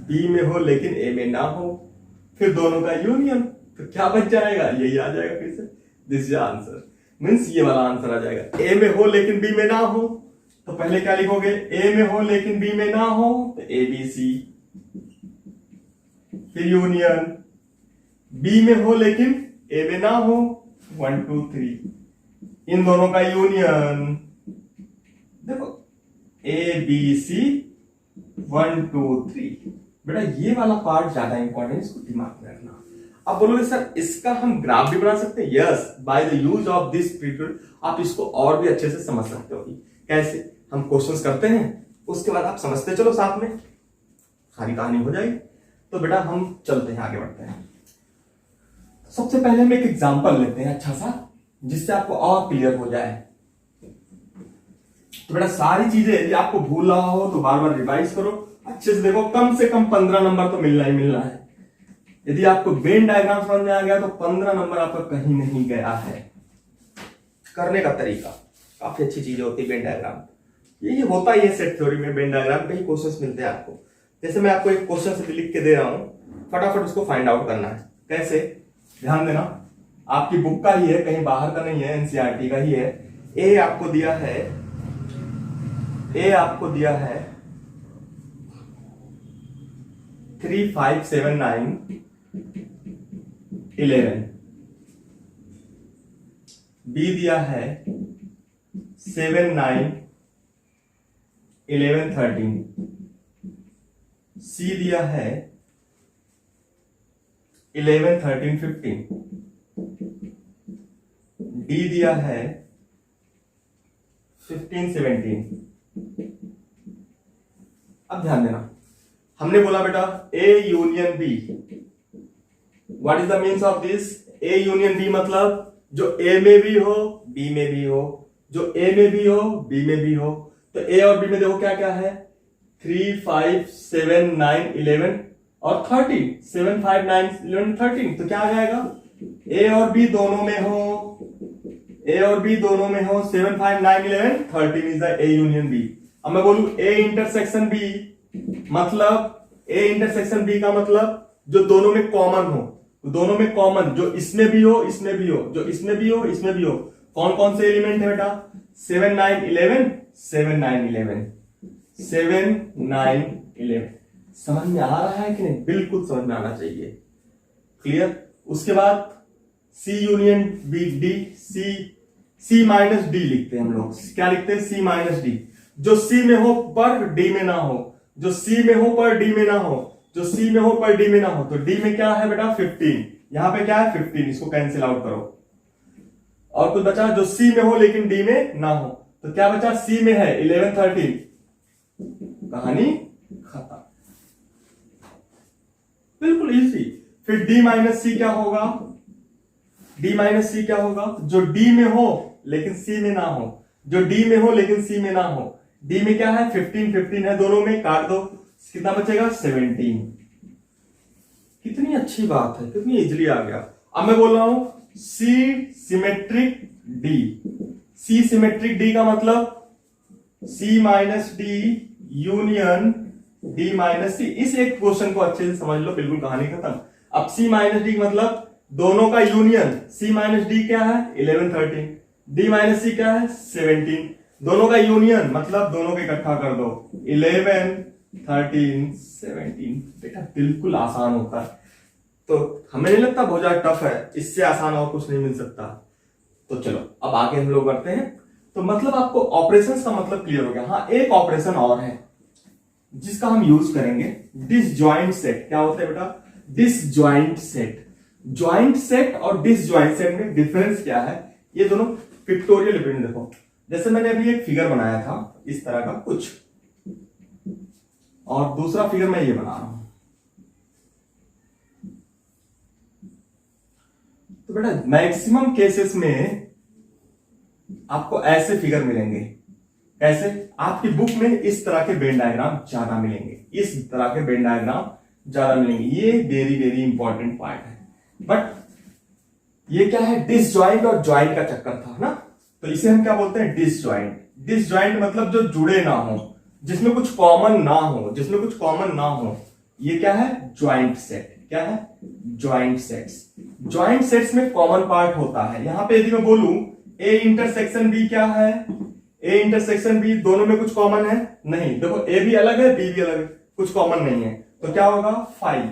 बी में हो लेकिन ए में ना हो। फिर दोनों का यूनियन, तो क्या बच जाएगा, यही आ जाएगा फिर से। दिस इज आंसर, मीन्स ये वाला आंसर आ जाएगा। ए में हो लेकिन बी में ना हो, तो पहले क्या लिखोगे, ए में हो लेकिन बी में ना हो, तो ए बी सी। फिर यूनियन, बी में हो लेकिन ए में ना हो, 1 2 3। इन दोनों का यूनियन, देखो ए बी सी 1 2 3। बेटा ये वाला पार्ट ज्यादा इंपॉर्टेंट, इसको दिमाग में रखना। अब बोलोगे सर इसका हम ग्राफ भी बना सकते हैं। Yes, by the use of this trick आप इसको और भी अच्छे से समझ सकते हो। कैसे, हम क्वेश्चंस करते हैं, उसके बाद आप समझते चलो, साथ में सारी कहानी हो जाएगी। तो बेटा हम चलते हैं, आगे बढ़ते हैं। सबसे पहले हम एक एग्जांपल लेते हैं अच्छा सा, जिससे आपको और क्लियर हो जाए। तो बेटा सारी चीजें यदि आपको भूल रहा हो तो बार बार रिवाइज करो, अच्छे से देखो। कम से कम 15 नंबर तो मिलना ही मिलना है। यदि आपको वेन डायग्राम समझ में आ गया तो 15 नंबर आपका कहीं नहीं गया है। करने का तरीका काफी अच्छी चीजें होती है वेन डायग्राम। ये होता ही है सेट थ्योरी में, वेन डायग्राम पे ही क्वेश्चंस मिलते हैं आपको। जैसे मैं आपको एक क्वेश्चन से लिख के दे रहा हूं, फटाफट उसको फाइंड आउट करना है। कैसे, ध्यान देना, आपकी बुक का ही है, कहीं बाहर का नहीं है, एनसीईआरटी का ही है। ए आपको दिया है, ए आपको दिया है 3 5 7 9 11। बी दिया है 7 9 11 13। सी दिया है 11 13 15। डी दिया है 15 17। अब ध्यान देना, हमने बोला बेटा A union B. What is the means of this, A union B मतलब जो ए में भी हो बी में भी हो, जो ए में भी हो बी में भी हो। तो ए और बी में देखो क्या क्या है, 3 5 7 9 11 और 13। 7 5 9 11 13। तो क्या आ जाएगा, ए और बी दोनों में हो, ए और बी दोनों में हो, 7 5 9 11 13 is the A union B. अब मैं बोलूं ए इंटरसेक्शन बी, मतलब ए इंटरसेक्शन बी का मतलब जो दोनों में कॉमन हो, दोनों में कॉमन, जो इसमें भी हो इसमें भी हो, जो इसमें भी हो इसमें भी हो। कौन कौन से एलिमेंट है बेटा, 7 9 11 7 9 11 7 9 11। समझ में आ रहा है कि नहीं, बिल्कुल समझ में आना चाहिए, क्लियर। उसके बाद सी यूनियन बी डी, सी माइनस डी लिखते हैं हम लोग। क्या लिखते हैं, सी माइनस डी। जो सी में हो पर डी में ना हो, जो सी में हो पर डी में ना हो, जो सी में हो पर डी में ना हो। तो डी में क्या है बेटा 15, यहां पे क्या है 15, इसको कैंसिल आउट करो। और कुछ बचा जो सी में हो लेकिन डी में ना हो, तो क्या बचा, सी में है 11 13। कहानी खत्म। बिल्कुल इजी। फिर डी माइनस सी क्या होगा, डी माइनस सी क्या होगा, जो डी में हो लेकिन सी में ना हो, जो डी में हो लेकिन सी में ना हो। डी में क्या है 15 15 है, दोनों में काट दो, कितना बचेगा 17। कितनी अच्छी बात है, कितनी इजीली आ गया। अब मैं बोल रहा हूं C symmetric D, C symmetric D का मतलब C minus D union D minus C. इस एक क्वेश्चन को अच्छे से समझ लो, बिल्कुल कहानी खत्म। अब सी माइनस डी मतलब दोनों का यूनियन, सी माइनस डी क्या है 11 13, डी माइनस सी क्या है 17, दोनों का यूनियन मतलब दोनों को इकट्ठा कर दो 11 13 17। बेटा बिल्कुल आसान होता है, तो हमें नहीं लगता बहुत ज्यादा टफ है, इससे आसान और कुछ नहीं मिल सकता। तो चलो अब आगे हम लोग करते हैं। तो मतलब आपको ऑपरेशंस का मतलब क्लियर हो गया। हाँ, एक ऑपरेशन और है जिसका हम यूज करेंगे, डिसजॉइंट सेट। क्या होता है बेटा, डिसजॉइंट सेट। ज्वाइंट सेट और डिसजॉइंट सेट में डिफरेंस क्या है, ये दोनों पिक्टोरियल रिप्रेजेंट। देखो जैसे मैंने अभी एक फिगर बनाया था इस तरह का कुछ, और दूसरा फिगर मैं ये बना रहा हूं। तो बेटा मैक्सिमम केसेस में आपको ऐसे फिगर मिलेंगे। कैसे, आपकी बुक में इस तरह के वेन डायग्राम ज्यादा मिलेंगे, इस तरह के वेन डायग्राम ज्यादा मिलेंगे। ये वेरी वेरी इंपॉर्टेंट पार्ट है। बट ये क्या है, डिसजॉइंट और ज्वाइंट का चक्कर था ना, तो इसे हम क्या बोलते हैं, डिसजॉइंट। डिसजॉइंट मतलब जो जुड़े ना हो, जिसमें कुछ कॉमन ना हो, जिसमें कुछ कॉमन ना हो, ये क्या है, ज्वाइंट सेट। क्या है, ज्वाइंट सेट्स। ज्वाइंट सेट्स में कॉमन पार्ट होता है। यहां पे यदि मैं बोलूं ए इंटरसेक्शन बी क्या है, ए इंटरसेक्शन बी, दोनों में कुछ कॉमन है नहीं। देखो ए भी अलग है, बी भी अलग है, कुछ कॉमन नहीं है, तो क्या होगा, फाइव।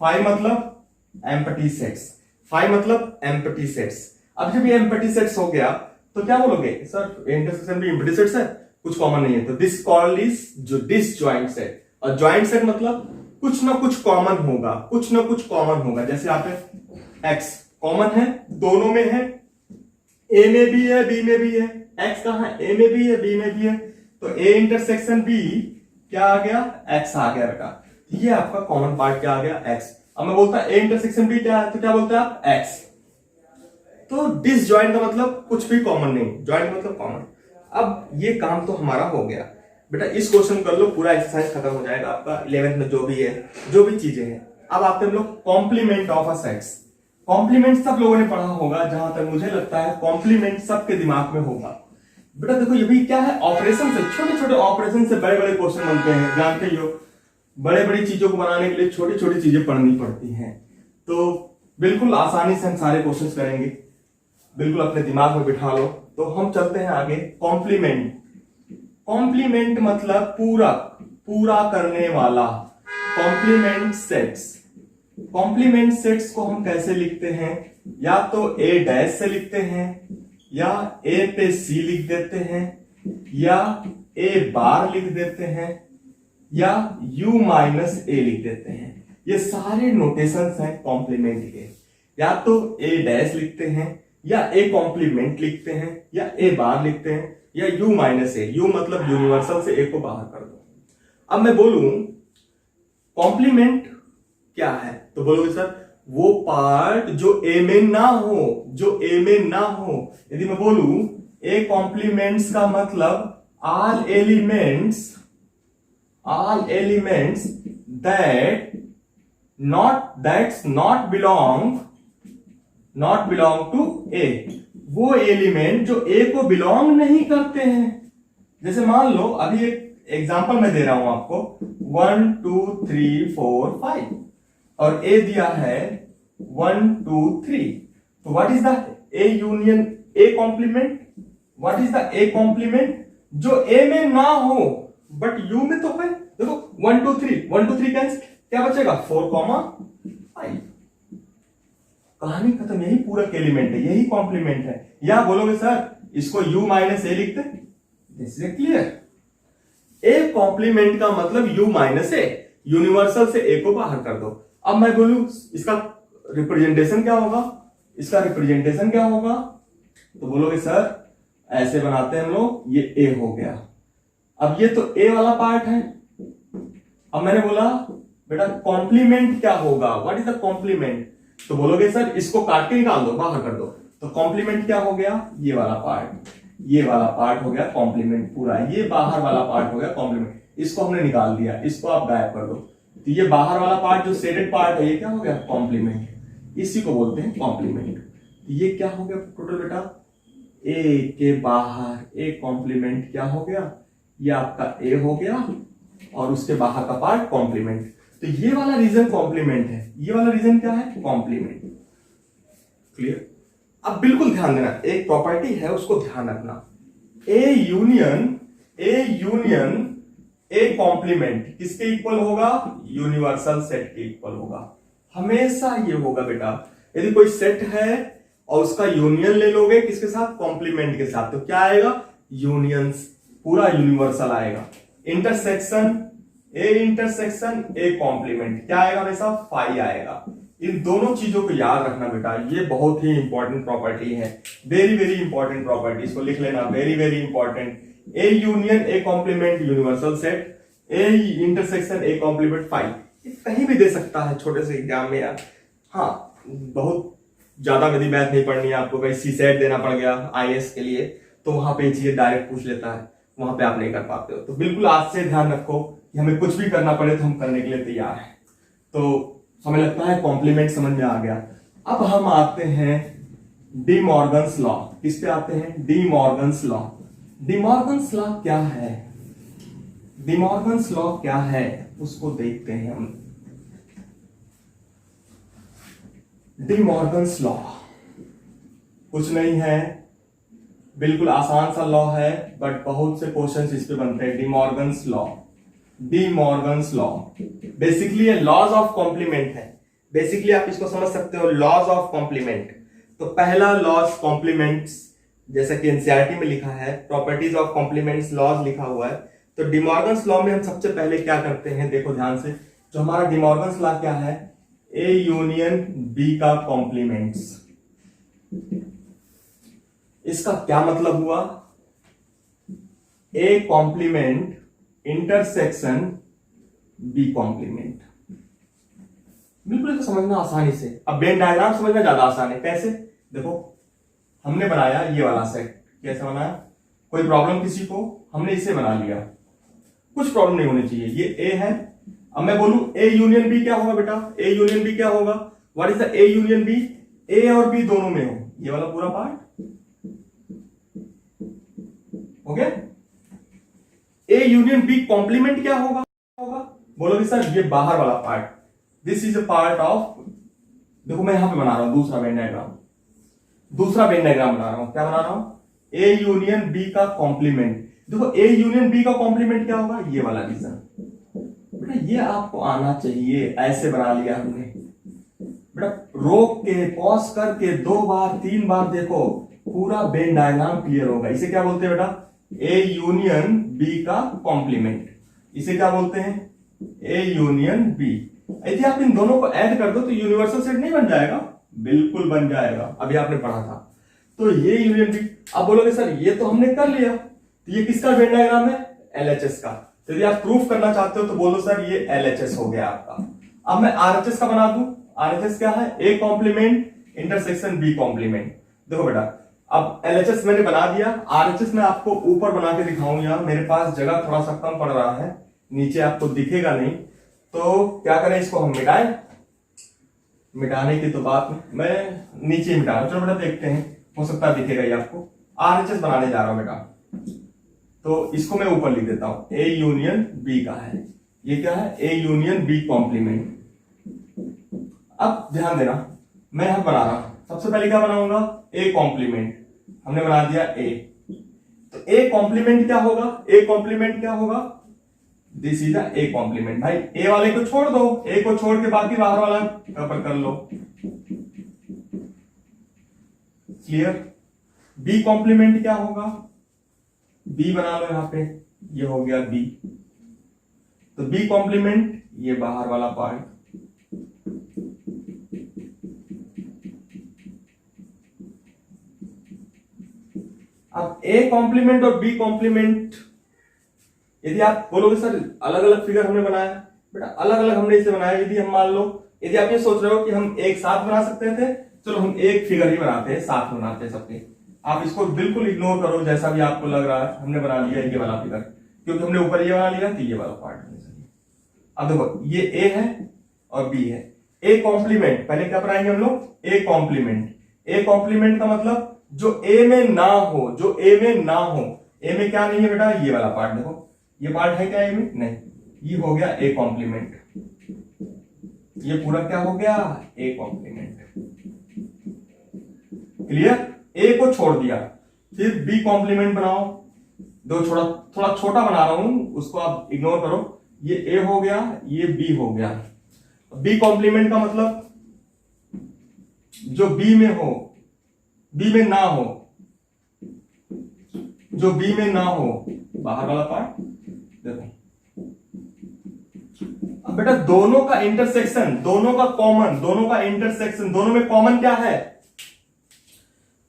फाइव मतलब एम्प्टी सेट्स, फाइव मतलब एम्प्टी सेट्स। अब जब ये एम्प्टी सेट्स हो गया तो क्या बोलोगे, सर इंटरसेक्शन भी एम्प्टी सेट्स है, कुछ कॉमन नहीं है, तो दिस कॉल्ड इज जो डिसजॉइंट सेट। और ज्वाइंट सेट मतलब कुछ ना कुछ कॉमन होगा, कुछ ना कुछ कॉमन होगा। जैसे यहाँ पे एक्स कॉमन है, दोनों में है, ए में भी है बी में भी है। एक्स कहां है, ए में भी है बी में भी है, तो ए इंटरसेक्शन बी क्या आ गया, एक्स आ गया बेटा। ये आपका कॉमन पार्ट क्या आ गया, एक्स। अब मैं बोलता ए इंटरसेक्शन बी क्या है, तो क्या बोलते हैं आप, एक्स। तो डिसजॉइंट का मतलब कुछ भी कॉमन नहीं, जॉइंट मतलब कॉमन। अब ये काम तो हमारा हो गया बेटा, इस क्वेश्चन कर लो, पूरा एक्सरसाइज खत्म हो जाएगा आपका 11th में जो भी है, जो भी चीजें हैं। अब आते हैं हम लोग complement of a sets. Complement सब लोगों ने पढ़ा होगा, जहां तक मुझे लगता है कॉम्प्लीमेंट सबके दिमाग में होगा। बेटा देखो ये भी क्या है, ऑपरेशन से, छोटे छोटे ऑपरेशन से बड़े बड़े क्वेश्चन बनते हैं, जानते ही हो। बड़े बड़ी चीजों को बनाने के लिए छोटी छोटी चीजें पढ़नी पड़ती हैं। तो बिल्कुल आसानी से हम सारे क्वेश्चन करेंगे, बिल्कुल अपने दिमाग में बिठा लो। तो हम चलते हैं आगे। कॉम्प्लीमेंट, कॉम्प्लीमेंट मतलब पूरक, पूरा करने वाला। कॉम्प्लीमेंट सेट्स, कॉम्प्लीमेंट सेट्स को हम कैसे लिखते हैं, या तो ए डैश से लिखते हैं, या ए पे सी लिख देते हैं, या ए बार लिख देते हैं, या यू माइनस ए लिख देते हैं। ये सारे नोटेशंस हैं कॉम्प्लीमेंट के। या तो ए डैश लिखते हैं, या ए कॉम्प्लीमेंट लिखते हैं, या ए बार लिखते हैं, या यू माइनस ए। यू मतलब यूनिवर्सल से ए को बाहर कर दो। अब मैं बोलूं कॉम्प्लीमेंट क्या है, तो बोलोगे सर वो पार्ट जो ए में ना हो, जो ए में ना हो। यदि मैं बोलूं ए कॉम्प्लीमेंट्स का मतलब all elements that's not belong to A, वो एलिमेंट जो ए को बिलोंग नहीं करते हैं। जैसे मान लो अभी एक एग्जांपल मैं दे रहा हूं आपको, 1 2 3 4 5 और ए दिया है 1 2 3। तो what is the A union A complement, what is the A complement, जो ए में ना हो बट यू में तो है। देखो 1 2 3 कैंसिल, क्या बचेगा 4 5। कहानी खत्म, यही पूरा एलिमेंट है, यही कॉम्प्लीमेंट है। या बोलोगे सर इसको u माइनस ए लिखते, this is clear. A complement का मतलब u माइनस ए, यूनिवर्सल से ए को बाहर कर दो। अब मैं बोलूं इसका रिप्रेजेंटेशन क्या होगा, इसका रिप्रेजेंटेशन क्या होगा, तो बोलोगे सर ऐसे बनाते हैं हम लोग, ये ए हो गया। अब ये तो ए वाला पार्ट है। अब मैंने बोला बेटा कॉम्प्लीमेंट क्या होगा, व्हाट इज द कॉम्प्लीमेंट? तो बोलोगे सर इसको काट के निकाल दो, बाहर कर दो। तो कॉम्प्लीमेंट क्या हो गया, ये वाला पार्ट, ये वाला पार्ट हो गया कॉम्प्लीमेंट पूरा, ये बाहर वाला पार्ट हो गया कॉम्प्लीमेंट। इसको हमने निकाल दिया, इसको आप गायब कर दो। तो ये बाहर वाला पार्ट जो शेडेड पार्ट है ये क्या हो गया, कॉम्प्लीमेंट। इसी को बोलते हैं कॉम्प्लीमेंट। ये क्या हो गया टोटल बेटा, ए के बाहर ए कॉम्प्लीमेंट क्या हो गया, ये आपका ए हो गया और उसके बाहर का पार्ट कॉम्प्लीमेंट। तो ये वाला रीजन कॉम्प्लीमेंट है, ये वाला रीजन क्या है, कॉम्प्लीमेंट। क्लियर? अब बिल्कुल ध्यान देना, एक प्रॉपर्टी है उसको ध्यान रखना, ए यूनियन ए कॉम्प्लीमेंट किसके इक्वल होगा, यूनिवर्सल सेट के इक्वल होगा। हमेशा ये होगा बेटा, यदि कोई सेट है और उसका यूनियन ले लोगे किसके साथ, कॉम्प्लीमेंट के साथ, तो क्या आएगा, यूनियंस, पूरा यूनिवर्सल आएगा। इंटरसेक्शन ए कॉम्प्लीमेंट क्या आएगा हमेशा, फाई आएगा। इन दोनों चीजों को याद रखना बेटा, ये बहुत ही इंपॉर्टेंट प्रॉपर्टी है, वेरी वेरी इंपॉर्टेंट प्रॉपर्टी, इसको लिख लेना, very very important. A union A complement universal set, A intersection A complement phi. कहीं भी दे सकता है छोटे से एग्जाम में यार। हाँ, बहुत ज्यादा यदि मैथ नहीं पढ़नी है आपको, कहीं सीसेट देना पड़ गया आईएएस के लिए, तो वहां पे चीजें डायरेक्ट पूछ लेता है, वहां पे आप नहीं कर पाते हो। तो बिल्कुल आज से ध्यान रखो कि हमें कुछ भी करना पड़े तो हम करने के लिए तैयार हैं। तो हमें लगता है कॉम्प्लीमेंट समझ में आ गया। अब हम आते हैं डी मॉर्गन्स लॉ। किस पे आते हैं, D Morgan's law. D Morgan's law क्या है, डी मॉर्गन्स लॉ क्या है उसको देखते हैं हम। डी मॉर्गन्स लॉ कुछ नहीं है, बिल्कुल आसान सा लॉ है, बट बहुत से क्वेश्चंस इस पे बनते हैं। D Morgan's law, D Morgan's law basically ये लॉज ऑफ कॉम्प्लीमेंट है। बेसिकली आप इसको समझ सकते हो, लॉज ऑफ कॉम्प्लीमेंट। तो पहला लॉज कॉम्प्लीमेंट्स, जैसा कि एनसीईआरटी में लिखा है, प्रॉपर्टीज ऑफ कॉम्प्लीमेंट्स लॉज लिखा हुआ है। तो डी मॉर्गन्स लॉ में हम सबसे पहले क्या करते हैं, देखो ध्यान से, जो हमारा डी मॉर्गन्स लॉ क्या है, ए यूनियन बी का कॉम्प्लीमेंट्स। इसका क्या मतलब हुआ, A complement intersection B complement. बिल्कुल समझना आसानी से। अब वेन डायग्राम समझना ज्यादा आसान है। कैसे, देखो हमने बनाया ये वाला सेट, कैसे बनाया, कोई प्रॉब्लम किसी को, हमने इसे बना लिया, कुछ प्रॉब्लम नहीं होनी चाहिए। ये ए है, अब मैं बोलूं ए यूनियन बी क्या होगा बेटा, ए यूनियन बी क्या होगा, what is the A union B, A और बी दोनों में हो, ये वाला पूरा पार्ट हो गया। ए यूनियन बी कॉम्प्लीमेंट क्या होगा, बोलोगे सर ये बाहर वाला part, this is a part of, देखो मैं यहां पे बना रहा हूं दूसरा वेन डायग्राम, दूसरा वेन डायग्राम बना रहा हूं, क्या बना रहा हूं, ए यूनियन बी का कॉम्प्लीमेंट। देखो ए यूनियन बी का कॉम्प्लीमेंट क्या होगा, ये वाला रीजन। बेटा ये आपको आना चाहिए, ऐसे बना लिया हमने। बेटा रोक के पॉज करके 2 बार 3 बार देखो, पूरा वेन डायग्राम क्लियर होगा। इसे क्या बोलते हैं बेटा, ए यूनियन बी का कॉम्प्लीमेंट। इसे क्या बोलते हैं, ए यूनियन बी। यदि आप इन दोनों को ऐड कर दो तो यूनिवर्सल सेट नहीं बन जाएगा, बिल्कुल बन जाएगा, अभी आपने पढ़ा था। तो ये यूनियन बी, आप बोलोगे सर ये तो हमने कर लिया, तो ये किसका वेन डायग्राम है, एलएचएस का। तो यदि आप प्रूफ करना चाहते हो तो बोलो सर ये एलएचएस हो गया आपका। अब मैं आरएचएस का बना दूं, आरएचएस क्या है, A complement intersection B complement. देखो बेटा अब एलएचएस मैंने बना दिया, आरएचएस मैं आपको ऊपर बना के दिखाऊं, यार मेरे पास जगह थोड़ा सा कम पड़ रहा है, नीचे आपको दिखेगा नहीं, तो क्या करें, इसको हम मिटाएं। मिटाने की तो बात मैं नीचे मिटा रहा हूं, चलो बेटा देखते हैं, हो सकता है दिखेगा ये आपको। आरएचएस बनाने जा रहा हूं बेटा, तो इसको मैं ऊपर लिख देता हूं, ए यूनियन बी का है, ये क्या है, ए यूनियन बी कॉम्प्लीमेंट। अब ध्यान देना, मैं यहां बना रहा हूं, सबसे पहले क्या बनाऊंगा, ए कॉम्प्लीमेंट, हमने बना दिया ए। तो ए कॉम्प्लीमेंट क्या होगा, ए कॉम्प्लीमेंट क्या होगा, दिस इज ए कॉम्प्लीमेंट। भाई ए वाले को छोड़ दो, ए को छोड़ के बाकी बाहर वाला कवर कर लो, क्लियर। बी कॉम्प्लीमेंट क्या होगा, बी बना लो यहां पे, ये हो गया बी। तो बी कॉम्प्लीमेंट ये बाहर वाला पार्ट, अब ए कॉम्प्लीमेंट और बी कॉम्प्लीमेंट, यदि आप बोलोगे सर अलग अलग फिगर हमने बनाया, बेटा अलग अलग हमने इसे बनाया। यदि हम मान लो, यदि आप ये सोच रहे हो कि हम एक साथ बना सकते थे, चलो हम एक फिगर ही बनाते हैं, साथ बनाते हैं सबके। आप इसको बिल्कुल इग्नोर करो, जैसा भी आपको लग रहा है। हमने बना लिया ये वाला फिगर, क्योंकि हमने ऊपर ये बना लिया, तो ये वाला पार्ट होना चाहिए। अब देखो ये ए है और बी है। ए कॉम्प्लीमेंट, पहले क्या बनाएंगे हम लोग? ए कॉम्प्लीमेंट। ए कॉम्प्लीमेंट का मतलब जो ए में ना हो, जो ए में ना हो। ए में क्या नहीं है बेटा? ये वाला पार्ट देखो, ये पार्ट है क्या ए में? नहीं। ये हो गया ए कॉम्प्लीमेंट। ये पूरा क्या हो गया? A complement. क्लियर? ए को छोड़ दिया, फिर बी कॉम्प्लीमेंट बनाओ। दो थोड़ा छोटा बना रहा हूं, उसको आप इग्नोर करो। ये ए हो गया, ये बी हो गया। बी कॉम्प्लीमेंट का मतलब जो बी में हो, बी में ना हो, जो बी में ना हो, बाहर वाला पार्ट देखो। अब बेटा दोनों का इंटरसेक्शन, दोनों का कॉमन, दोनों का इंटरसेक्शन, दोनों में कॉमन क्या है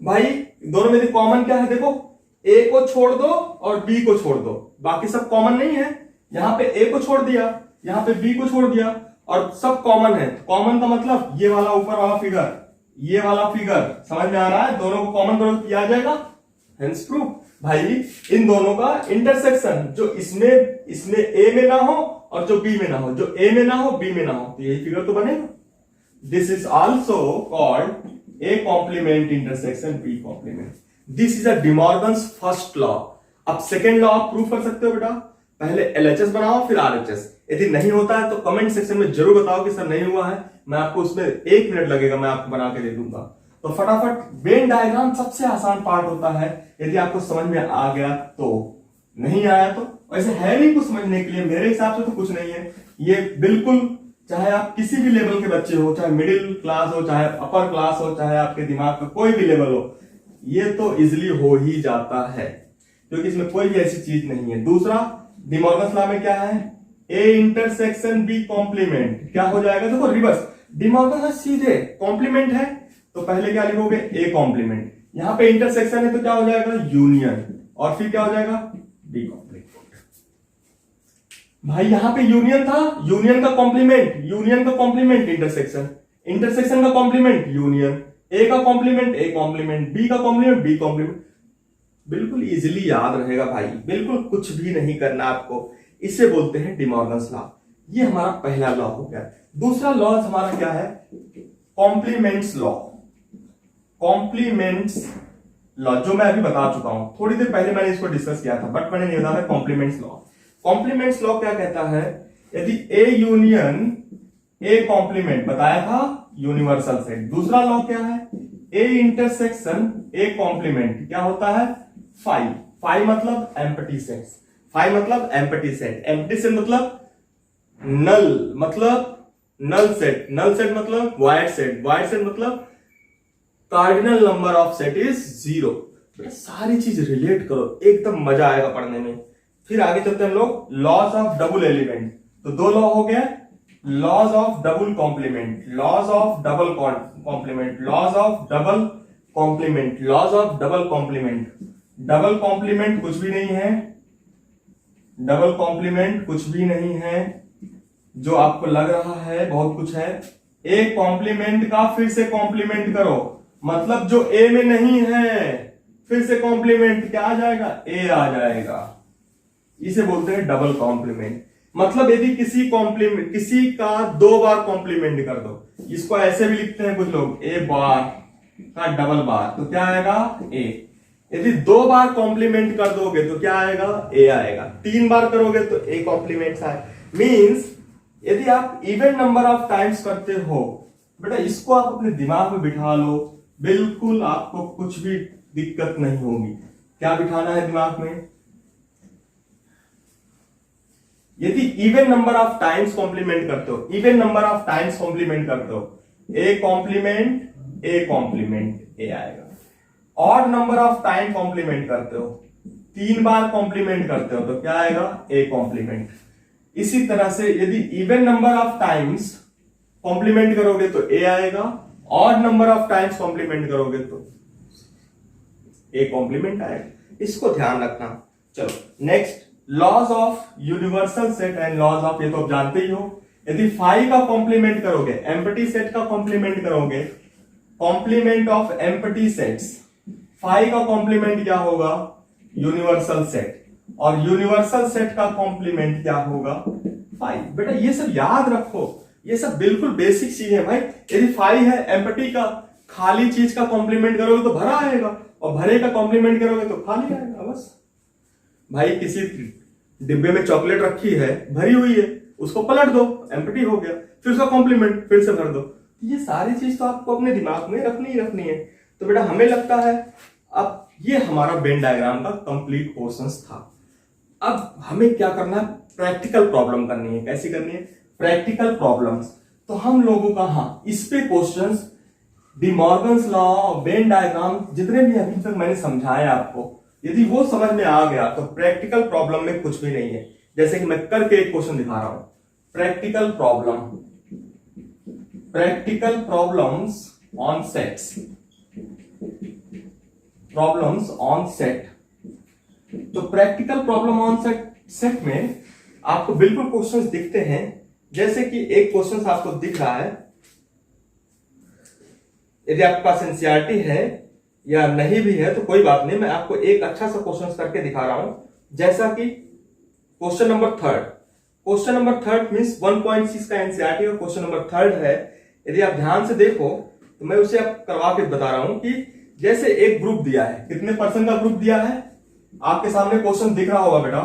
भाई? दोनों में कॉमन क्या है? देखो, ए को छोड़ दो और बी को छोड़ दो, बाकी सब कॉमन नहीं है। यहां पे ए को छोड़ दिया, यहां पे बी को छोड़ दिया और सब कॉमन है। कॉमन का मतलब ये वाला ऊपर वाला फिगर, ये वाला फिगर, समझ में आ रहा है? दोनों को कॉमन करो तो आ जाएगा। हेंस प्रूफ भाई इन दोनों का इंटरसेक्शन, जो इसमें ए में ना हो और जो बी में ना हो, जो ए में ना हो बी में ना हो, तो यही फिगर तो बनेगा। This is also called A complement intersection B complement. This is a De Morgan's first law. अब सेकेंड लॉ आप प्रूफ कर सकते हो बेटा। पहले एलएचएस बनाओ, फिर आरएचएस। यदि नहीं होता है तो कमेंट सेक्शन में जरूर बताओ कि सर नहीं हुआ है। मैं आपको उसमें 1 मिनट लगेगा, मैं आपको बना के दे दूंगा। तो फटाफट, वेन डायग्राम सबसे आसान पार्ट होता है। यदि आपको समझ में आ गया तो, नहीं आया तो वैसे है नहीं कुछ समझने के लिए, मेरे हिसाब से तो कुछ नहीं है। ये बिल्कुल, चाहे आप किसी भी लेवल के बच्चे हो, चाहे मिडिल क्लास हो, चाहे अपर क्लास हो, चाहे आपके दिमाग का कोई भी लेवल हो, ये तो इजिली हो ही जाता है, क्योंकि इसमें कोई भी ऐसी चीज नहीं है। दूसरा, डिमॉर्गन्स लॉ में क्या है? ए इंटरसेक्शन बी कॉम्प्लीमेंट क्या हो जाएगा? देखो रिवर्स, डिमॉर्गन्स सीधे कॉम्प्लीमेंट है तो पहले क्या लिखोगे? A complement. यहां पे इंटरसेक्शन है तो क्या हो जाएगा? यूनियन। और फिर क्या हो जाएगा? B complement. भाई यहां पे यूनियन था, यूनियन का कॉम्प्लीमेंट, यूनियन का कॉम्प्लीमेंट इंटरसेक्शन, इंटरसेक्शन का कॉम्प्लीमेंट यूनियन, ए का कॉम्प्लीमेंट ए कॉम्प्लीमेंट, बी का कॉम्प्लीमेंट बी कॉम्प्लीमेंट। बिल्कुल इजीली याद रहेगा भाई, बिल्कुल कुछ भी नहीं करना आपको। इसे बोलते हैं डिमॉर्गन्स लॉ। ये हमारा पहला लॉ हो गया। दूसरा लॉ हमारा क्या है? Compliments law. कॉम्प्लीमेंट्स लॉ जो मैं अभी बता चुका हूं, थोड़ी देर पहले मैंने इसको डिस्कस किया था, बट मैंने नहीं बताया कॉम्प्लीमेंट्स लॉ। कॉम्प्लीमेंट्स लॉ क्या कहता है? यदि ए यूनियन ए कॉम्प्लीमेंट, बताया था यूनिवर्सल सेट। दूसरा लॉ क्या है? ए इंटरसेक्शन ए कॉम्प्लीमेंट क्या होता है? फाई। फाई मतलब एम्प्टी सेट, फाई मतलब एम्प्टी सेट, एम्प्टी सेट मतलब नल, मतलब नल सेट, नल सेट मतलब वाइड सेट, वाइड सेट मतलब cardinal number of set is 0। सारी चीज रिलेट करो, एकदम मजा आएगा पढ़ने में। फिर आगे चलते हैं हम लोग लॉज ऑफ डबल एलिमेंट। तो दो लॉ हो गया, laws of double complement, laws of double complement, laws of double complement, laws of double complement. Double complement कुछ भी नहीं है, डबल कॉम्प्लीमेंट कुछ भी नहीं है। जो आपको लग रहा है बहुत कुछ है। ए कॉम्प्लीमेंट का फिर से कॉम्प्लीमेंट करो, मतलब जो ए में नहीं है फिर से कॉम्प्लीमेंट क्या आ जाएगा? ए आ जाएगा। इसे बोलते हैं डबल कॉम्प्लीमेंट। मतलब यदि किसी का 2 बार कॉम्प्लीमेंट कर दो, इसको ऐसे भी लिखते हैं कुछ लोग, ए बार का डबल बार, तो क्या आएगा? ए। यदि 2 बार कॉम्प्लीमेंट कर दोगे तो क्या आएगा? ए आएगा। 3 बार करोगे तो ए कॉम्प्लीमेंट आए। मीन्स यदि आप इवन नंबर ऑफ टाइम्स करते हो, बेटा इसको आप अपने दिमाग में बिठा लो, बिल्कुल आपको कुछ भी दिक्कत नहीं होगी। क्या बिठाना है दिमाग में? यदि even number of times complement करते हो, even number of times complement करते हो, ए कॉम्प्लीमेंट ए आएगा। Odd number of time complement करते हो, 3 बार कॉम्प्लीमेंट करते हो तो क्या आएगा? A complement. इसी तरह से यदि even number of times complement करोगे तो ए आएगा, odd number of times complement करोगे तो ए कॉम्प्लीमेंट आएगा। इसको ध्यान रखना। चलो next, laws of universal set and laws of, ये तो आप जानते ही हो, यदि फाई का कॉम्प्लीमेंट करोगे, एम्प्टी सेट का कॉम्प्लीमेंट करोगे, complement of empty sets, phi का कॉम्प्लीमेंट क्या होगा, यूनिवर्सल सेट, और यूनिवर्सल सेट का कॉम्प्लीमेंट क्या होगा, फाई। बेटा ये सब याद रखो, ये सब बिल्कुल बेसिक चीज है भाई। यदि फाई है, एम्प्टी का खाली चीज का कॉम्प्लीमेंट करोगे तो भरा आएगा, और भरे का कॉम्प्लीमेंट करोगे तो खाली आएगा। बस भाई किसी डिब्बे में चॉकलेट रखी है, भरी हुई है, उसको पलट दो, एम्प्टी हो गया, फिर उसका कॉम्प्लीमेंट फिर से भर दो। ये सारी चीज तो आपको अपने दिमाग में रखनी ही रखनी है। तो बेटा हमें लगता है अब ये हमारा वेन डायग्राम का कंप्लीट पोर्शंस था। अब हमें क्या करना है, प्रैक्टिकल प्रॉब्लम करनी है। कैसी करनी है, प्रैक्टिकल प्रॉब्लम्स। तो हम लोगों का हाँ इस पे questions, D Morgan's law, Venn diagram, जितने भी अभी तक मैंने समझाया आपको, यदि वो समझ में आ गया तो प्रैक्टिकल प्रॉब्लम में कुछ भी नहीं है। जैसे कि मैं करके एक क्वेश्चन दिखा रहा हूं, practical problem, practical problems on sets, problems on set. तो प्रैक्टिकल प्रॉब्लम ऑन सेट में आपको बिल्कुल क्वेश्चंस दिखते हैं। जैसे कि एक क्वेश्चन आपको दिख रहा है, यदि आपके पास एनसीईआरटी है या नहीं भी है तो कोई बात नहीं, मैं आपको एक अच्छा सा क्वेश्चन करके दिखा रहा हूं। जैसा कि question number third, question number third means 1.6 का एनसीईआरटी का क्वेश्चन नंबर थर्ड है। यदि आप ध्यान से देखो तो मैं उसे आप करवा के बता रहा हूं कि जैसे एक ग्रुप दिया है, कितने परसेंट का ग्रुप दिया है, आपके सामने क्वेश्चन दिख रहा होगा बेटा,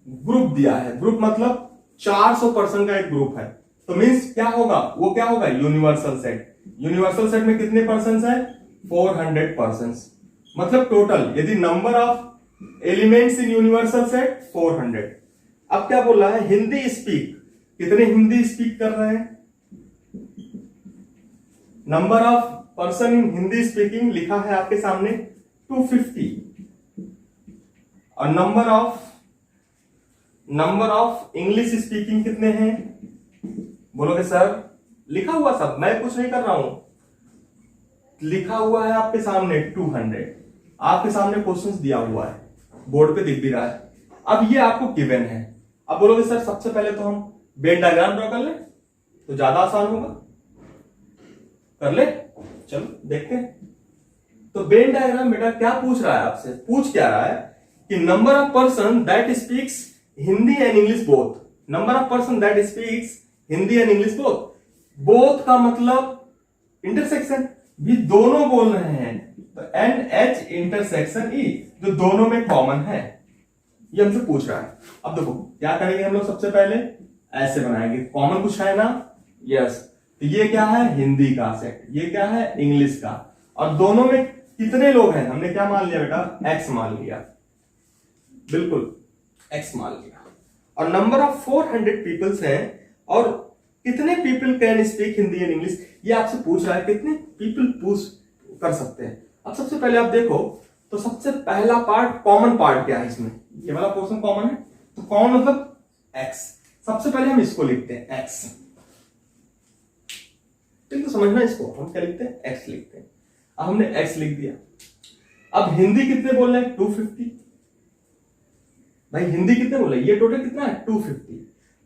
ग्रुप दिया है, ग्रुप मतलब 400% का एक ग्रुप है। तो मीन्स क्या होगा, वो क्या होगा, यूनिवर्सल सेट। यूनिवर्सल सेट में कितने परसेंट है, 400%। मतलब टोटल, यदि number of elements in universal set 400। अब क्या बोल रहा है, हिंदी स्पीक, कितने हिंदी स्पीक कर रहे हैं, number of person in Hindi speaking लिखा है आपके सामने 250, और नंबर ऑफ इंग्लिश स्पीकिंग कितने हैं, बोलोगे सर लिखा हुआ सब, मैं कुछ नहीं कर रहा हूं, लिखा हुआ है आपके सामने 200, आपके सामने क्वेश्चंस दिया हुआ है, बोर्ड पे दिख भी रहा है। अब ये आपको गिवन है। अब बोलोगे सर सबसे पहले तो हम वेन डायग्राम ड्रॉ कर ले तो ज्यादा आसान होगा, कर ले, चलो देखते हैं। तो वेन डायग्राम बेटा क्या पूछ रहा है आपसे, पूछ क्या रहा है कि number of person that speaks Hindi and English both, number of person that speaks Hindi and English both, both का मतलब इंटरसेक्शन, भी दोनों बोल रहे हैं, तो एन एच इंटरसेक्शन ई, जो दोनों में कॉमन है, ये हमसे पूछ रहा है। अब देखो क्या करेंगे हम लोग, सबसे पहले ऐसे बनाएंगे, कॉमन कुछ है ना, यस, तो ये क्या है, हिंदी का सेट, ये क्या है, इंग्लिश का, और दोनों में कितने लोग हैं, हमने क्या मान लिया बेटा, एक्स मान लिया, बिल्कुल एक्स मान लिया, और नंबर ऑफ 400 पीपल्स हैं, और कितने people can speak Hindi and English, ये आपसे पूछ रहा है, कितने पीपल पूछ कर सकते हैं। अब सबसे पहले आप देखो तो सबसे पहला पार्ट, कॉमन पार्ट क्या है इसमें, ये वाला पोर्शन कॉमन है, तो कॉमन मतलब एक्स, सबसे पहले हम इसको लिखते हैं एक्स, ठीक है, समझना इसको, हम क्या लिखते हैं, एक्स लिखते हैं। अब हमने एक्स लिख दिया। अब हिंदी कितने बोल रहे हैं, 250, भाई हिंदी कितने बोले, ये टोटल कितना है, 250।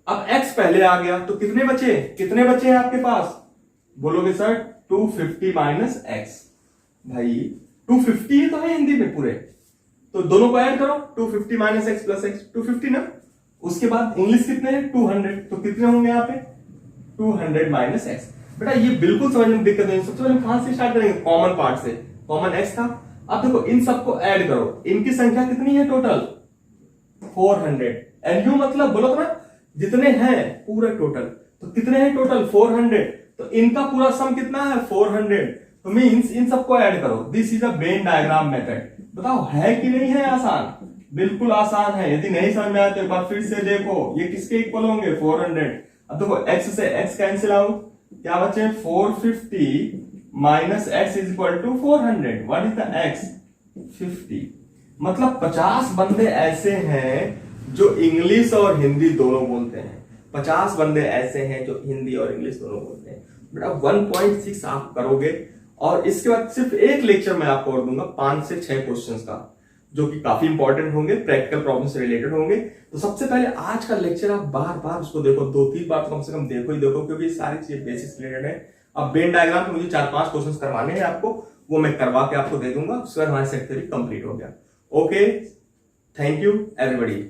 अब x पहले आ गया तो कितने बचे, कितने बचे हैं आपके पास, बोलोगे सर 250 माइनस एक्स, भाई 250 तो है हिंदी में पूरे, तो दोनों को ऐड करो, 250 माइनस एक्स प्लस एक्स 250 ना। उसके बाद इंग्लिश कितने हैं, 200, तो कितने होंगे यहाँ पे, 200 माइनस एक्स। बेटा ये बिल्कुल समझने में दिक्कत नहीं, सबसे पहले कहां से स्टार्ट करेंगे, कॉमन पार्ट से, कॉमन एक्स था। अब देखो इन सबको ऐड करो, इनकी संख्या कितनी है टोटल, 400, एंड यू मतलब बोलो तो ना जितने हैं पूरे टोटल, तो कितने हैं टोटल 400, तो इनका पूरा सम कितना है 400, तो मींस इन सबको ऐड करो। This is a Venn diagram method. बताओ है कि नहीं है आसान, बिल्कुल आसान है। यदि नहीं समझ में आया तो एक बार फिर से देखो, ये किसके इक्वल होंगे 400। अब देखो x से x कैंसिल आउट, क्या बचे 450 minus x is equal to 400, what is the x 50, मतलब 50 बंदे ऐसे हैं जो इंग्लिश और हिंदी दोनों बोलते हैं, 50 बंदे ऐसे हैं जो हिंदी और इंग्लिश दोनों बोलते हैं। बेटा 1.6 आप करोगे, और इसके बाद सिर्फ एक लेक्चर मैं आपको और दूंगा 5 से 6 क्वेश्चंस का, जो कि काफी इंपॉर्टेंट होंगे, प्रैक्टिकल प्रॉब्लम से रिलेटेड होंगे। तो सबसे पहले आज का लेक्चर आप बार बार उसको देखो, 2-3 बार तो कम से कम देखो ही देखो, क्योंकि सारी चीजें बेसिक्स रिलेटेड है। अब वेन डायग्राम पे मुझे 4-5 क्वेश्चन करवाने हैं आपको, वो मैं करवा के आपको दे दूंगा, उसके बाद हमारा सेट थ्योरी कंप्लीट हो गया। Okay, thank you everybody.